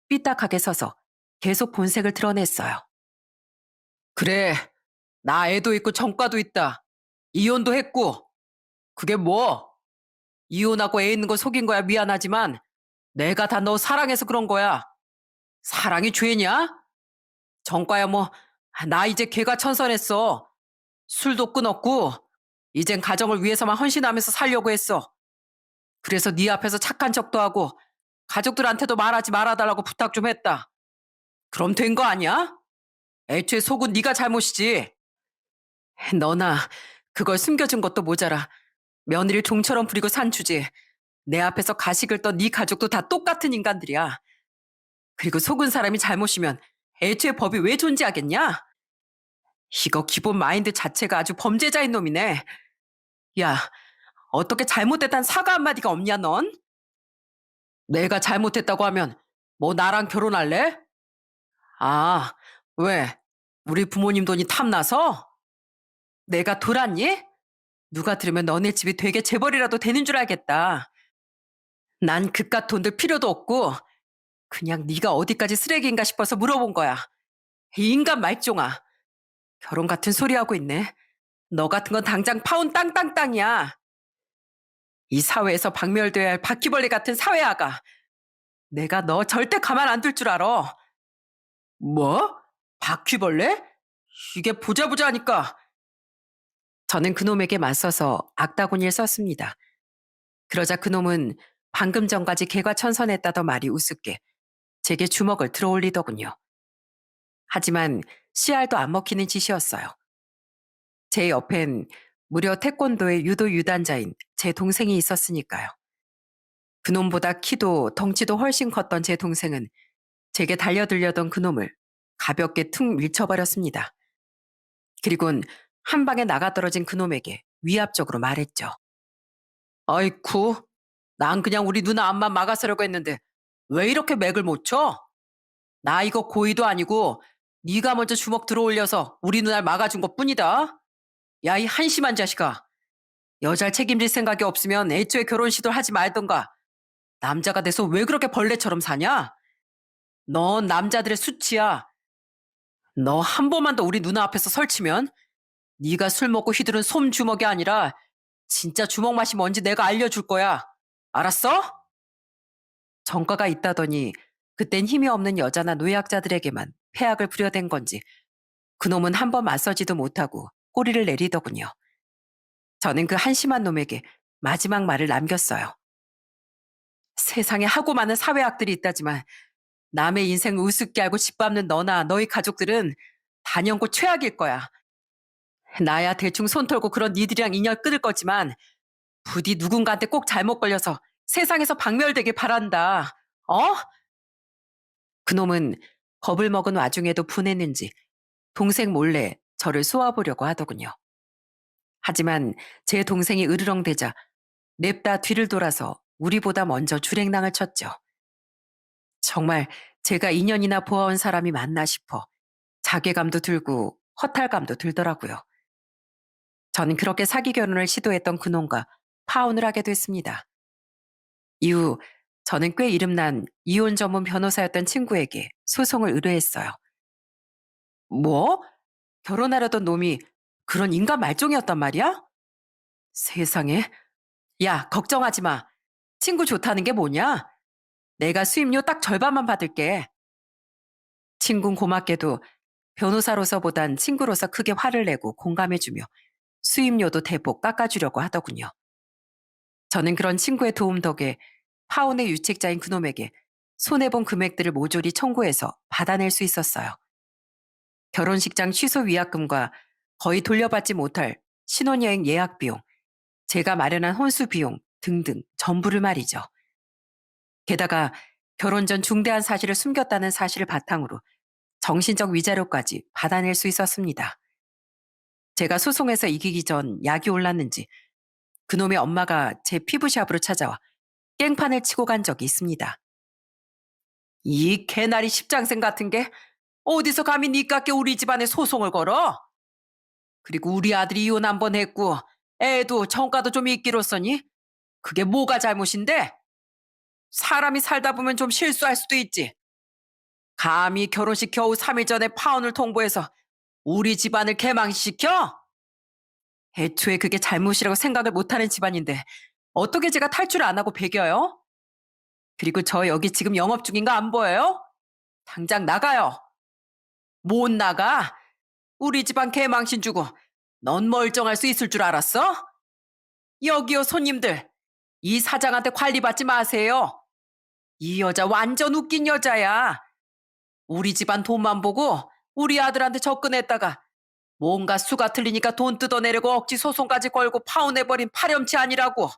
삐딱하게 서서 계속 본색을 드러냈어요. 그래, 나 애도 있고 전과도 있다. 이혼도 했고. 그게 뭐? 이혼하고 애 있는 거 속인 거야 미안하지만 내가 다 너 사랑해서 그런 거야. 사랑이 죄냐? 전과야 뭐 나 이제 개가천선했어. 술도 끊었고 이젠 가정을 위해서만 헌신하면서 살려고 했어. 그래서 네 앞에서 착한 척도 하고 가족들한테도 말하지 말아달라고 부탁 좀 했다. 그럼 된 거 아니야? 애초에 속은 네가 잘못이지. 너나 그걸 숨겨준 것도 모자라 며느리를 종처럼 부리고 산 주제 내 앞에서 가식을 떤 네 가족도 다 똑같은 인간들이야. 그리고 속은 사람이 잘못이면 애초에 법이 왜 존재하겠냐? 이거 기본 마인드 자체가 아주 범죄자인 놈이네. 야, 어떻게 잘못됐다는 사과 한마디가 없냐 넌? 내가 잘못했다고 하면 뭐 나랑 결혼할래? 아, 왜? 우리 부모님 돈이 탐나서? 내가 돌았니? 누가 들으면 너네 집이 되게 재벌이라도 되는 줄 알겠다. 난 그깟 돈들 필요도 없고 그냥 네가 어디까지 쓰레기인가 싶어서 물어본 거야. 이 인간 말종아. 결혼 같은 소리 하고 있네. 너 같은 건 당장 파혼 땅땅땅이야. 이 사회에서 박멸돼야 할 바퀴벌레 같은 사회아가. 내가 너 절대 가만 안 둘 줄 알아. 뭐? 바퀴벌레? 이게 보자 하니까. 저는 그놈에게 맞서서 악다구니를 썼습니다. 그러자 그놈은 방금 전까지 개과천선했다던 말이 우습게 제게 주먹을 들어올리더군요. 하지만 씨알도 안 먹히는 짓이었어요. 제 옆엔 무려 태권도의 유도 유단자인 제 동생이 있었으니까요. 그놈보다 키도 덩치도 훨씬 컸던 제 동생은 제게 달려들려던 그놈을 가볍게 툭 밀쳐버렸습니다. 그리곤 한 방에 나가떨어진 그놈에게 위압적으로 말했죠. 아이쿠, 난 그냥 우리 누나 앞만 막아서려고 했는데 왜 이렇게 맥을 못 쳐? 나 이거 고의도 아니고 네가 먼저 주먹 들어올려서 우리 누나를 막아준 것뿐이다. 야, 이 한심한 자식아. 여자를 책임질 생각이 없으면 애초에 결혼 시도를 하지 말던가. 남자가 돼서 왜 그렇게 벌레처럼 사냐? 넌 남자들의 수치야. 너 한 번만 더 우리 누나 앞에서 설치면 네가 술 먹고 휘두른 솜주먹이 아니라 진짜 주먹 맛이 뭔지 내가 알려줄 거야. 알았어? 정가가 있다더니 그땐 힘이 없는 여자나 노약자들에게만 폐악을 부려댄 건지 그놈은 한 번 맞서지도 못하고 꼬리를 내리더군요. 저는 그 한심한 놈에게 마지막 말을 남겼어요. 세상에 하고 많은 사회악들이 있다지만 남의 인생을 우습게 알고 짓밟는 너나 너희 가족들은 단연코 최악일 거야. 나야 대충 손 털고 그런 니들이랑 인연 끊을 거지만 부디 누군가한테 꼭 잘못 걸려서 세상에서 박멸되길 바란다. 어? 그놈은 겁을 먹은 와중에도 분했는지 동생 몰래 저를 쏘아보려고 하더군요. 하지만 제 동생이 으르렁대자 냅다 뒤를 돌아서 우리보다 먼저 줄행랑을 쳤죠. 정말 제가 인연이나 보아온 사람이 맞나 싶어 자괴감도 들고 허탈감도 들더라고요. 저는 그렇게 사기 결혼을 시도했던 그놈과 파혼을 하게 됐습니다. 이후 저는 꽤 이름난 이혼 전문 변호사였던 친구에게 소송을 의뢰했어요. 뭐? 결혼하려던 놈이 그런 인간 말종이었단 말이야? 세상에. 야, 걱정하지 마. 친구 좋다는 게 뭐냐? 내가 수임료 딱 절반만 받을게. 친구는 고맙게도 변호사로서보단 친구로서 크게 화를 내고 공감해주며 수임료도 대폭 깎아주려고 하더군요. 저는 그런 친구의 도움 덕에 파혼의 유책자인 그놈에게 손해본 금액들을 모조리 청구해서 받아낼 수 있었어요. 결혼식장 취소 위약금과 거의 돌려받지 못할 신혼여행 예약 비용, 제가 마련한 혼수 비용 등등 전부를 말이죠. 게다가 결혼 전 중대한 사실을 숨겼다는 사실을 바탕으로 정신적 위자료까지 받아낼 수 있었습니다. 제가 소송에서 이기기 전 약이 올랐는지 그놈의 엄마가 제 피부샵으로 찾아와 깽판을 치고 간 적이 있습니다. 이 개나리 십장생 같은 게 어디서 감히 니깎게 우리 집안에 소송을 걸어? 그리고 우리 아들이 이혼 한 번 했고 애도 정가도 좀 있기로써니 그게 뭐가 잘못인데? 사람이 살다 보면 좀 실수할 수도 있지. 감히 결혼식 겨우 3일 전에 파혼을 통보해서 우리 집안을 개망시켜? 애초에 그게 잘못이라고 생각을 못하는 집안인데 어떻게 제가 탈출을 안 하고 배겨요? 그리고 저 여기 지금 영업 중인 거 안 보여요? 당장 나가요. 못 나가? 우리 집안 개망신 주고 넌 멀쩡할 수 있을 줄 알았어? 여기요 손님들. 이 사장한테 관리받지 마세요. 이 여자 완전 웃긴 여자야. 우리 집안 돈만 보고 우리 아들한테 접근했다가 뭔가 수가 틀리니까 돈 뜯어내려고 억지 소송까지 걸고 파혼해버린 파렴치 아니라고.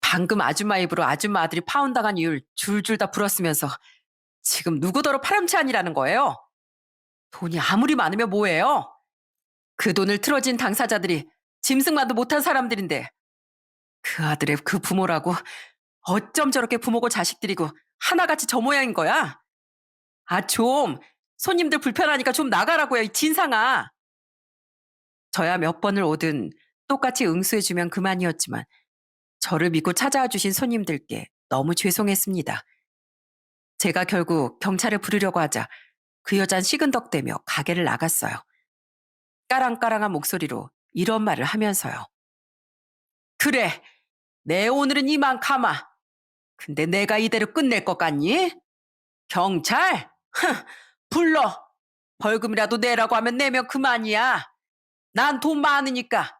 방금 아줌마 입으로 아줌마 아들이 파혼당한 이유를 줄줄 다 불었으면서 지금 누구더러 파렴치 아니라는 거예요? 돈이 아무리 많으면 뭐예요? 그 돈을 틀어진 당사자들이 짐승만도 못한 사람들인데 그 아들의 그 부모라고 어쩜 저렇게 부모고 자식들이고 하나같이 저 모양인 거야? 아, 좀 손님들 불편하니까 좀 나가라고요, 이 진상아. 저야 몇 번을 오든 똑같이 응수해주면 그만이었지만 저를 믿고 찾아와 주신 손님들께 너무 죄송했습니다. 제가 결국 경찰을 부르려고 하자 그 여잔 시근덕대며 가게를 나갔어요. 까랑까랑한 목소리로 이런 말을 하면서요. 그래, 내 오늘은 이만 가마. 근데 내가 이대로 끝낼 것 같니? 경찰? 불러. 벌금이라도 내라고 하면 내면 그만이야. 난 돈 많으니까.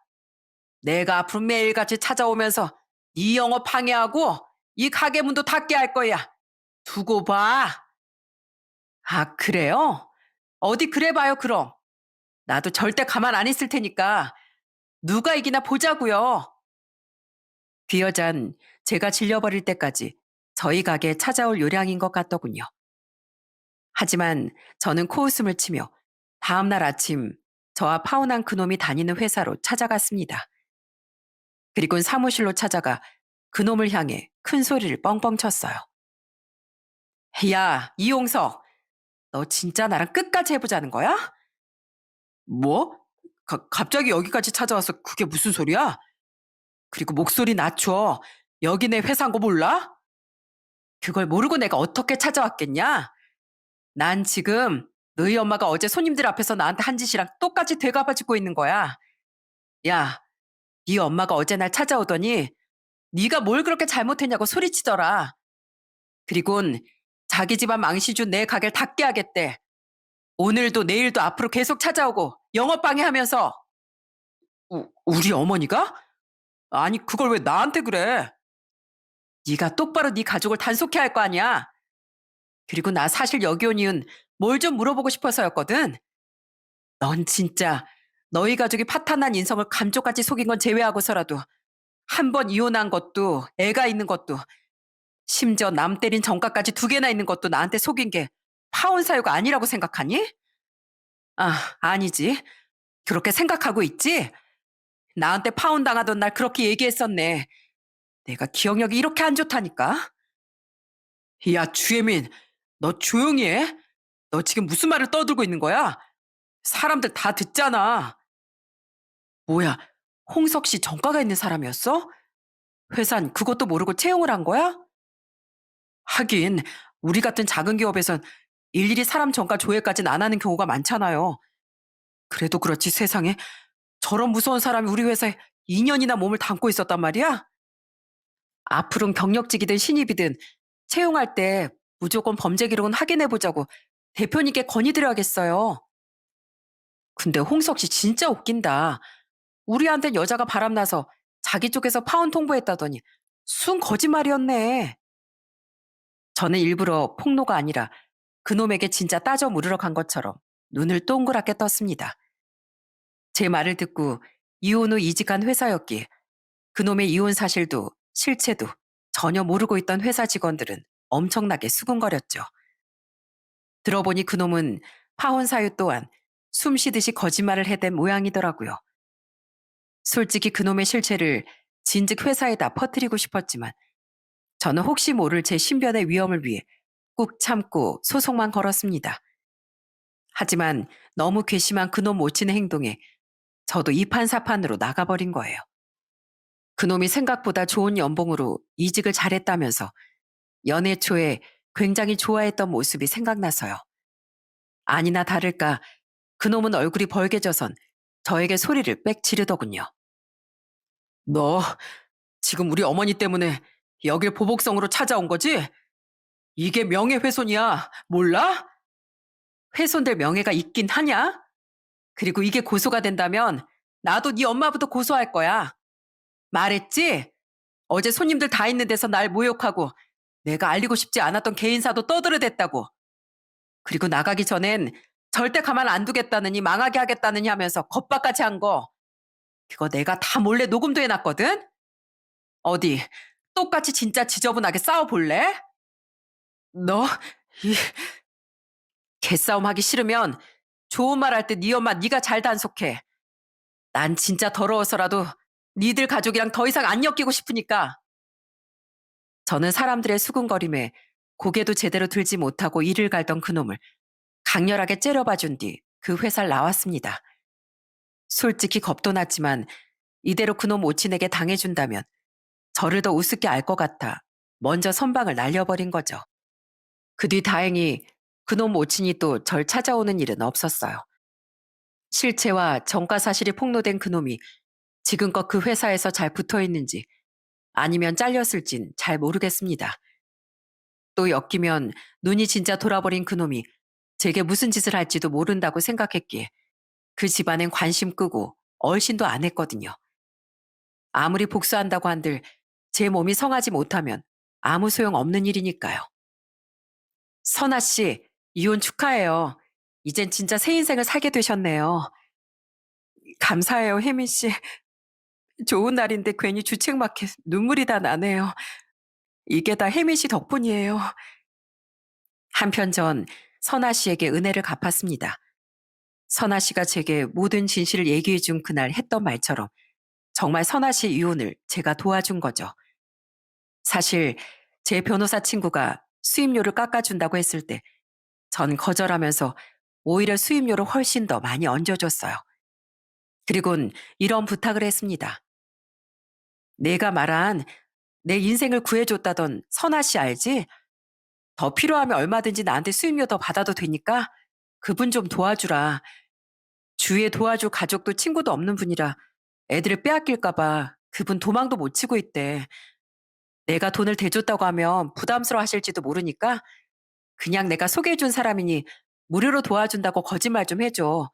내가 앞으로 매일같이 찾아오면서 네 영업 방해하고 이 가게 문도 닫게 할 거야. 두고 봐. 아, 그래요? 어디 그래봐요, 그럼. 나도 절대 가만 안 있을 테니까 누가 이기나 보자고요. 그 여잔 제가 질려버릴 때까지 저희 가게에 찾아올 요량인 것 같더군요. 하지만 저는 코웃음을 치며 다음날 아침 저와 파혼한 그놈이 다니는 회사로 찾아갔습니다. 그리고는 사무실로 찾아가 그놈을 향해 큰 소리를 뻥뻥 쳤어요. 야, 이용석, 너 진짜 나랑 끝까지 해보자는 거야? 뭐? 갑자기 여기까지 찾아와서 그게 무슨 소리야? 그리고 목소리 낮춰. 여기 내 회사인 거 몰라? 그걸 모르고 내가 어떻게 찾아왔겠냐? 난 지금 너희 엄마가 어제 손님들 앞에서 나한테 한 짓이랑 똑같이 되갚아주고 있는 거야. 야, 네 엄마가 어제 날 찾아오더니 네가 뭘 그렇게 잘못했냐고 소리치더라. 그리곤 자기 집안 망신준 내 가게를 닫게 하겠대. 오늘도 내일도 앞으로 계속 찾아오고 영업방해하면서. 우리 어머니가? 아니 그걸 왜 나한테 그래? 네가 똑바로 네 가족을 단속해 할 거 아니야. 그리고 나 사실 여기 온 이유는 뭘 좀 물어보고 싶어서였거든. 넌 진짜 너희 가족이 파탄난 인성을 감쪽같이 속인 건 제외하고서라도 한 번 이혼한 것도 애가 있는 것도 심지어 남 때린 정가까지 2개나 있는 것도 나한테 속인 게 파혼 사유가 아니라고 생각하니? 아, 아니지. 그렇게 생각하고 있지? 나한테 파혼 당하던 날 그렇게 얘기했었네. 내가 기억력이 이렇게 안 좋다니까. 야, 주혜민, 너 조용히 해. 너 지금 무슨 말을 떠들고 있는 거야? 사람들 다 듣잖아. 뭐야, 홍석 씨 정가가 있는 사람이었어? 회사는 그것도 모르고 채용을 한 거야? 하긴 우리 같은 작은 기업에선 일일이 사람 정가 조회까지는 안 하는 경우가 많잖아요. 그래도 그렇지 세상에 저런 무서운 사람이 우리 회사에 2년이나 몸을 담고 있었단 말이야? 앞으로는 경력직이든 신입이든 채용할 때 무조건 범죄 기록은 확인해보자고 대표님께 건의드려야겠어요. 근데 홍석 씨 진짜 웃긴다. 우리한텐 여자가 바람나서 자기 쪽에서 파혼 통보했다더니 순 거짓말이었네. 저는 일부러 폭로가 아니라 그놈에게 진짜 따져 물으러 간 것처럼 눈을 동그랗게 떴습니다. 제 말을 듣고 이혼 후 이직한 회사였기에 그놈의 이혼 사실도 실체도 전혀 모르고 있던 회사 직원들은 엄청나게 수군거렸죠. 들어보니 그놈은 파혼 사유 또한 숨 쉬듯이 거짓말을 해댄 모양이더라고요. 솔직히 그놈의 실체를 진즉 회사에다 퍼뜨리고 싶었지만 저는 혹시 모를 제 신변의 위험을 위해 꾹 참고 소송만 걸었습니다. 하지만 너무 괘씸한 그놈 못 치는 행동에 저도 이판사판으로 나가버린 거예요. 그놈이 생각보다 좋은 연봉으로 이직을 잘했다면서 연애 초에 굉장히 좋아했던 모습이 생각나서요. 아니나 다를까 그놈은 얼굴이 벌개져선 저에게 소리를 빽 지르더군요. 너 지금 우리 어머니 때문에 여길 보복성으로 찾아온 거지? 이게 명예훼손이야. 몰라? 훼손될 명예가 있긴 하냐? 그리고 이게 고소가 된다면 나도 네 엄마부터 고소할 거야. 말했지? 어제 손님들 다 있는 데서 날 모욕하고 내가 알리고 싶지 않았던 개인사도 떠들어댔다고. 그리고 나가기 전엔 절대 가만 안 두겠다느니 망하게 하겠다느니 하면서 겁박까지 한 거. 그거 내가 다 몰래 녹음도 해놨거든? 어디 똑같이 진짜 지저분하게 싸워볼래? 너 이 개싸움 하기 싫으면 좋은 말 할 때 네 엄마 네가 잘 단속해. 난 진짜 더러워서라도 니들 가족이랑 더 이상 안 엮이고 싶으니까. 저는 사람들의 수군거림에 고개도 제대로 들지 못하고 이를 갈던 그놈을 강렬하게 째려봐준 뒤 그 회사를 나왔습니다. 솔직히 겁도 났지만 이대로 그놈 오친에게 당해준다면 저를 더 우습게 알 것 같아 먼저 선방을 날려버린 거죠. 그 뒤 다행히 그놈 오친이 또 절 찾아오는 일은 없었어요. 실체와 정가 사실이 폭로된 그놈이 지금껏 그 회사에서 잘 붙어 있는지 아니면 잘렸을진 잘 모르겠습니다. 또 엮이면 눈이 진짜 돌아버린 그놈이 제게 무슨 짓을 할지도 모른다고 생각했기에 그 집안엔 관심 끄고 얼씬도 안 했거든요. 아무리 복수한다고 한들 제 몸이 성하지 못하면 아무 소용 없는 일이니까요. 선아 씨, 이혼 축하해요. 이젠 진짜 새 인생을 살게 되셨네요. 감사해요, 혜민 씨. 좋은 날인데 괜히 주책맞게 눈물이 다 나네요. 이게 다 혜민 씨 덕분이에요. 한편 전 선아 씨에게 은혜를 갚았습니다. 선아 씨가 제게 모든 진실을 얘기해 준 그날 했던 말처럼 정말 선아 씨 이혼을 제가 도와준 거죠. 사실 제 변호사 친구가 수임료를 깎아준다고 했을 때 전 거절하면서 오히려 수임료를 훨씬 더 많이 얹어줬어요. 그리곤 이런 부탁을 했습니다. 내가 말한 내 인생을 구해줬다던 선아 씨 알지? 더 필요하면 얼마든지 나한테 수임료 더 받아도 되니까 그분 좀 도와주라. 주위에 도와줄 가족도 친구도 없는 분이라 애들을 빼앗길까봐 그분 도망도 못 치고 있대. 내가 돈을 대줬다고 하면 부담스러워 하실지도 모르니까 그냥 내가 소개해준 사람이니 무료로 도와준다고 거짓말 좀 해줘.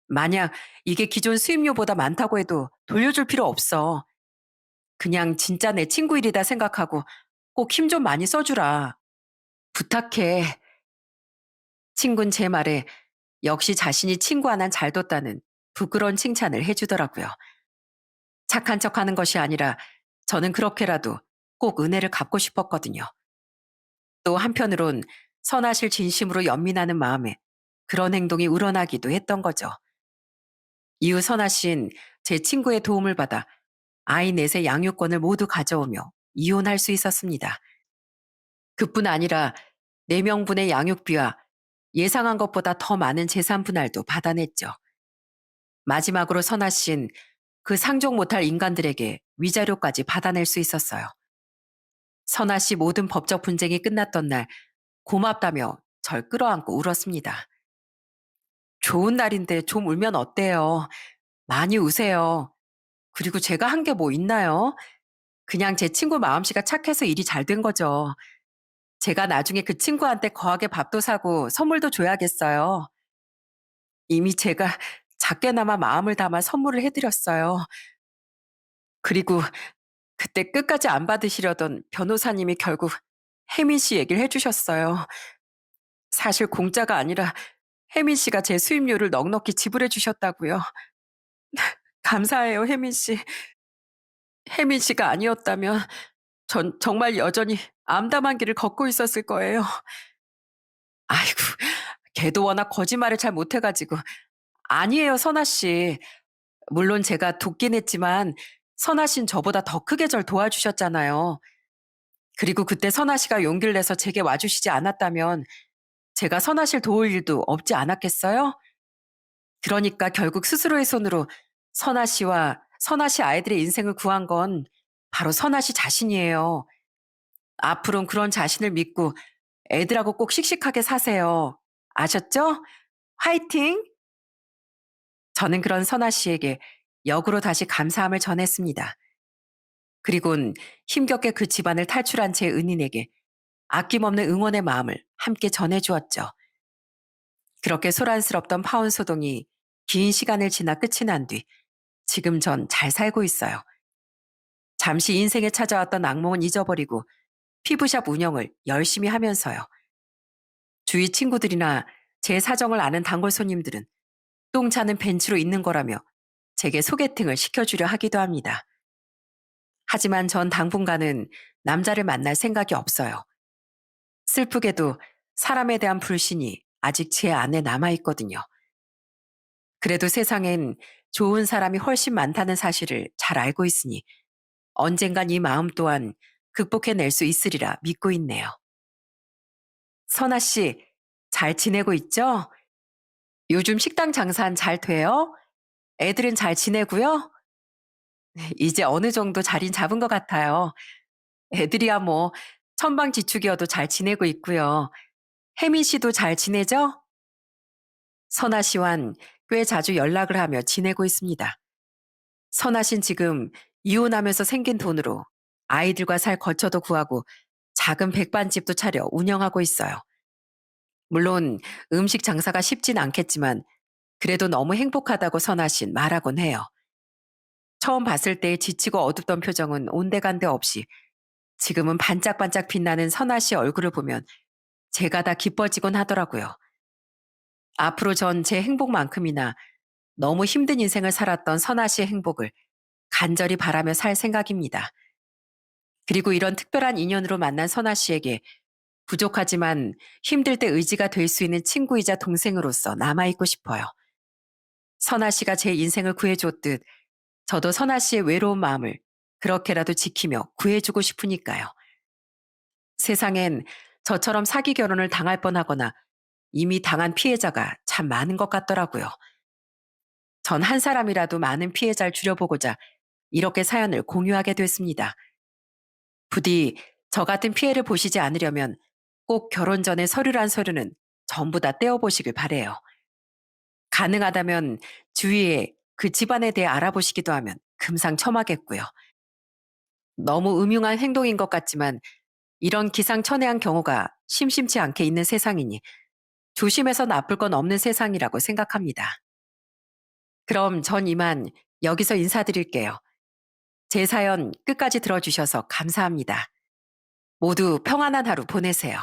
만약 이게 기존 수임료보다 많다고 해도 돌려줄 필요 없어. 그냥 진짜 내 친구 일이다 생각하고 꼭 힘 좀 많이 써주라. 부탁해. 친구는 제 말에 역시 자신이 친구 하나는 잘 뒀다는 부끄러운 칭찬을 해주더라고요. 착한 척 하는 것이 아니라 저는 그렇게라도 꼭 은혜를 갚고 싶었거든요. 또 한편으론 선하실 진심으로 연민하는 마음에 그런 행동이 우러나기도 했던 거죠. 이후 선하신 제 친구의 도움을 받아 아이 넷의 양육권을 모두 가져오며 이혼할 수 있었습니다. 그뿐 아니라 4명분의 양육비와 예상한 것보다 더 많은 재산 분할도 받아냈죠. 마지막으로 선하신 그 상종 못할 인간들에게 위자료까지 받아낼 수 있었어요. 선아 씨 모든 법적 분쟁이 끝났던 날 고맙다며 절 끌어안고 울었습니다. 좋은 날인데 좀 울면 어때요? 많이 우세요. 그리고 제가 한 게 뭐 있나요? 그냥 제 친구 마음씨가 착해서 일이 잘 된 거죠. 제가 나중에 그 친구한테 거하게 밥도 사고 선물도 줘야겠어요. 이미 제가 작게나마 마음을 담아 선물을 해드렸어요. 그리고 그때 끝까지 안 받으시려던 변호사님이 결국 혜민 씨 얘기를 해주셨어요. 사실 공짜가 아니라 혜민 씨가 제 수임료를 넉넉히 지불해 주셨다고요. 감사해요, 혜민 씨. 혜민 씨가 아니었다면 전 정말 여전히 암담한 길을 걷고 있었을 거예요. 아이고, 걔도 워낙 거짓말을 잘 못해가지고. 아니에요, 선아 씨. 물론 제가 돕긴 했지만 선아 씨는 저보다 더 크게 절 도와주셨잖아요. 그리고 그때 선아 씨가 용기를 내서 제게 와주시지 않았다면 제가 선아 씨를 도울 일도 없지 않았겠어요? 그러니까 결국 스스로의 손으로 선아 씨와 선아 씨 아이들의 인생을 구한 건 바로 선아 씨 자신이에요. 앞으로는 그런 자신을 믿고 애들하고 꼭 씩씩하게 사세요. 아셨죠? 화이팅! 저는 그런 선아 씨에게 역으로 다시 감사함을 전했습니다. 그리곤 힘겹게 그 집안을 탈출한 제 은인에게 아낌없는 응원의 마음을 함께 전해주었죠. 그렇게 소란스럽던 파혼 소동이 긴 시간을 지나 끝이 난 뒤 지금 전 잘 살고 있어요. 잠시 인생에 찾아왔던 악몽은 잊어버리고 피부샵 운영을 열심히 하면서요. 주위 친구들이나 제 사정을 아는 단골 손님들은 똥 차는 벤치로 있는 거라며 제게 소개팅을 시켜주려 하기도 합니다. 하지만 전 당분간은 남자를 만날 생각이 없어요. 슬프게도 사람에 대한 불신이 아직 제 안에 남아있거든요. 그래도 세상엔 좋은 사람이 훨씬 많다는 사실을 잘 알고 있으니 언젠간 이 마음 또한 극복해낼 수 있으리라 믿고 있네요. 선아 씨, 잘 지내고 있죠? 요즘 식당 장사는 잘 돼요? 애들은 잘 지내고요? 이제 어느 정도 자리는 잡은 것 같아요. 애들이야 뭐 천방지축이어도 잘 지내고 있고요. 혜민 씨도 잘 지내죠? 선아 씨와는 꽤 자주 연락을 하며 지내고 있습니다. 선아 씨는 지금 이혼하면서 생긴 돈으로 아이들과 살 거처도 구하고 작은 백반집도 차려 운영하고 있어요. 물론 음식 장사가 쉽진 않겠지만 그래도 너무 행복하다고 선하신 말하곤 해요. 처음 봤을 때 지치고 어둡던 표정은 온데간데 없이 지금은 반짝반짝 빛나는 선아 씨 얼굴을 보면 제가 다 기뻐지곤 하더라고요. 앞으로 전 제 행복만큼이나 너무 힘든 인생을 살았던 선아 씨의 행복을 간절히 바라며 살 생각입니다. 그리고 이런 특별한 인연으로 만난 선아 씨에게 부족하지만 힘들 때 의지가 될 수 있는 친구이자 동생으로서 남아있고 싶어요. 선아 씨가 제 인생을 구해줬듯 저도 선아 씨의 외로운 마음을 그렇게라도 지키며 구해주고 싶으니까요. 세상엔 저처럼 사기 결혼을 당할 뻔하거나 이미 당한 피해자가 참 많은 것 같더라고요. 전 한 사람이라도 많은 피해자를 줄여보고자 이렇게 사연을 공유하게 됐습니다. 부디 저 같은 피해를 보시지 않으려면 꼭 결혼 전에 서류란 서류는 전부 다 떼어보시길 바래요. 가능하다면 주위에 그 집안에 대해 알아보시기도 하면 금상첨화겠고요. 너무 음흉한 행동인 것 같지만 이런 기상천외한 경우가 심심치 않게 있는 세상이니 조심해서 나쁠 건 없는 세상이라고 생각합니다. 그럼 전 이만 여기서 인사드릴게요. 제 사연 끝까지 들어주셔서 감사합니다. 모두 평안한 하루 보내세요.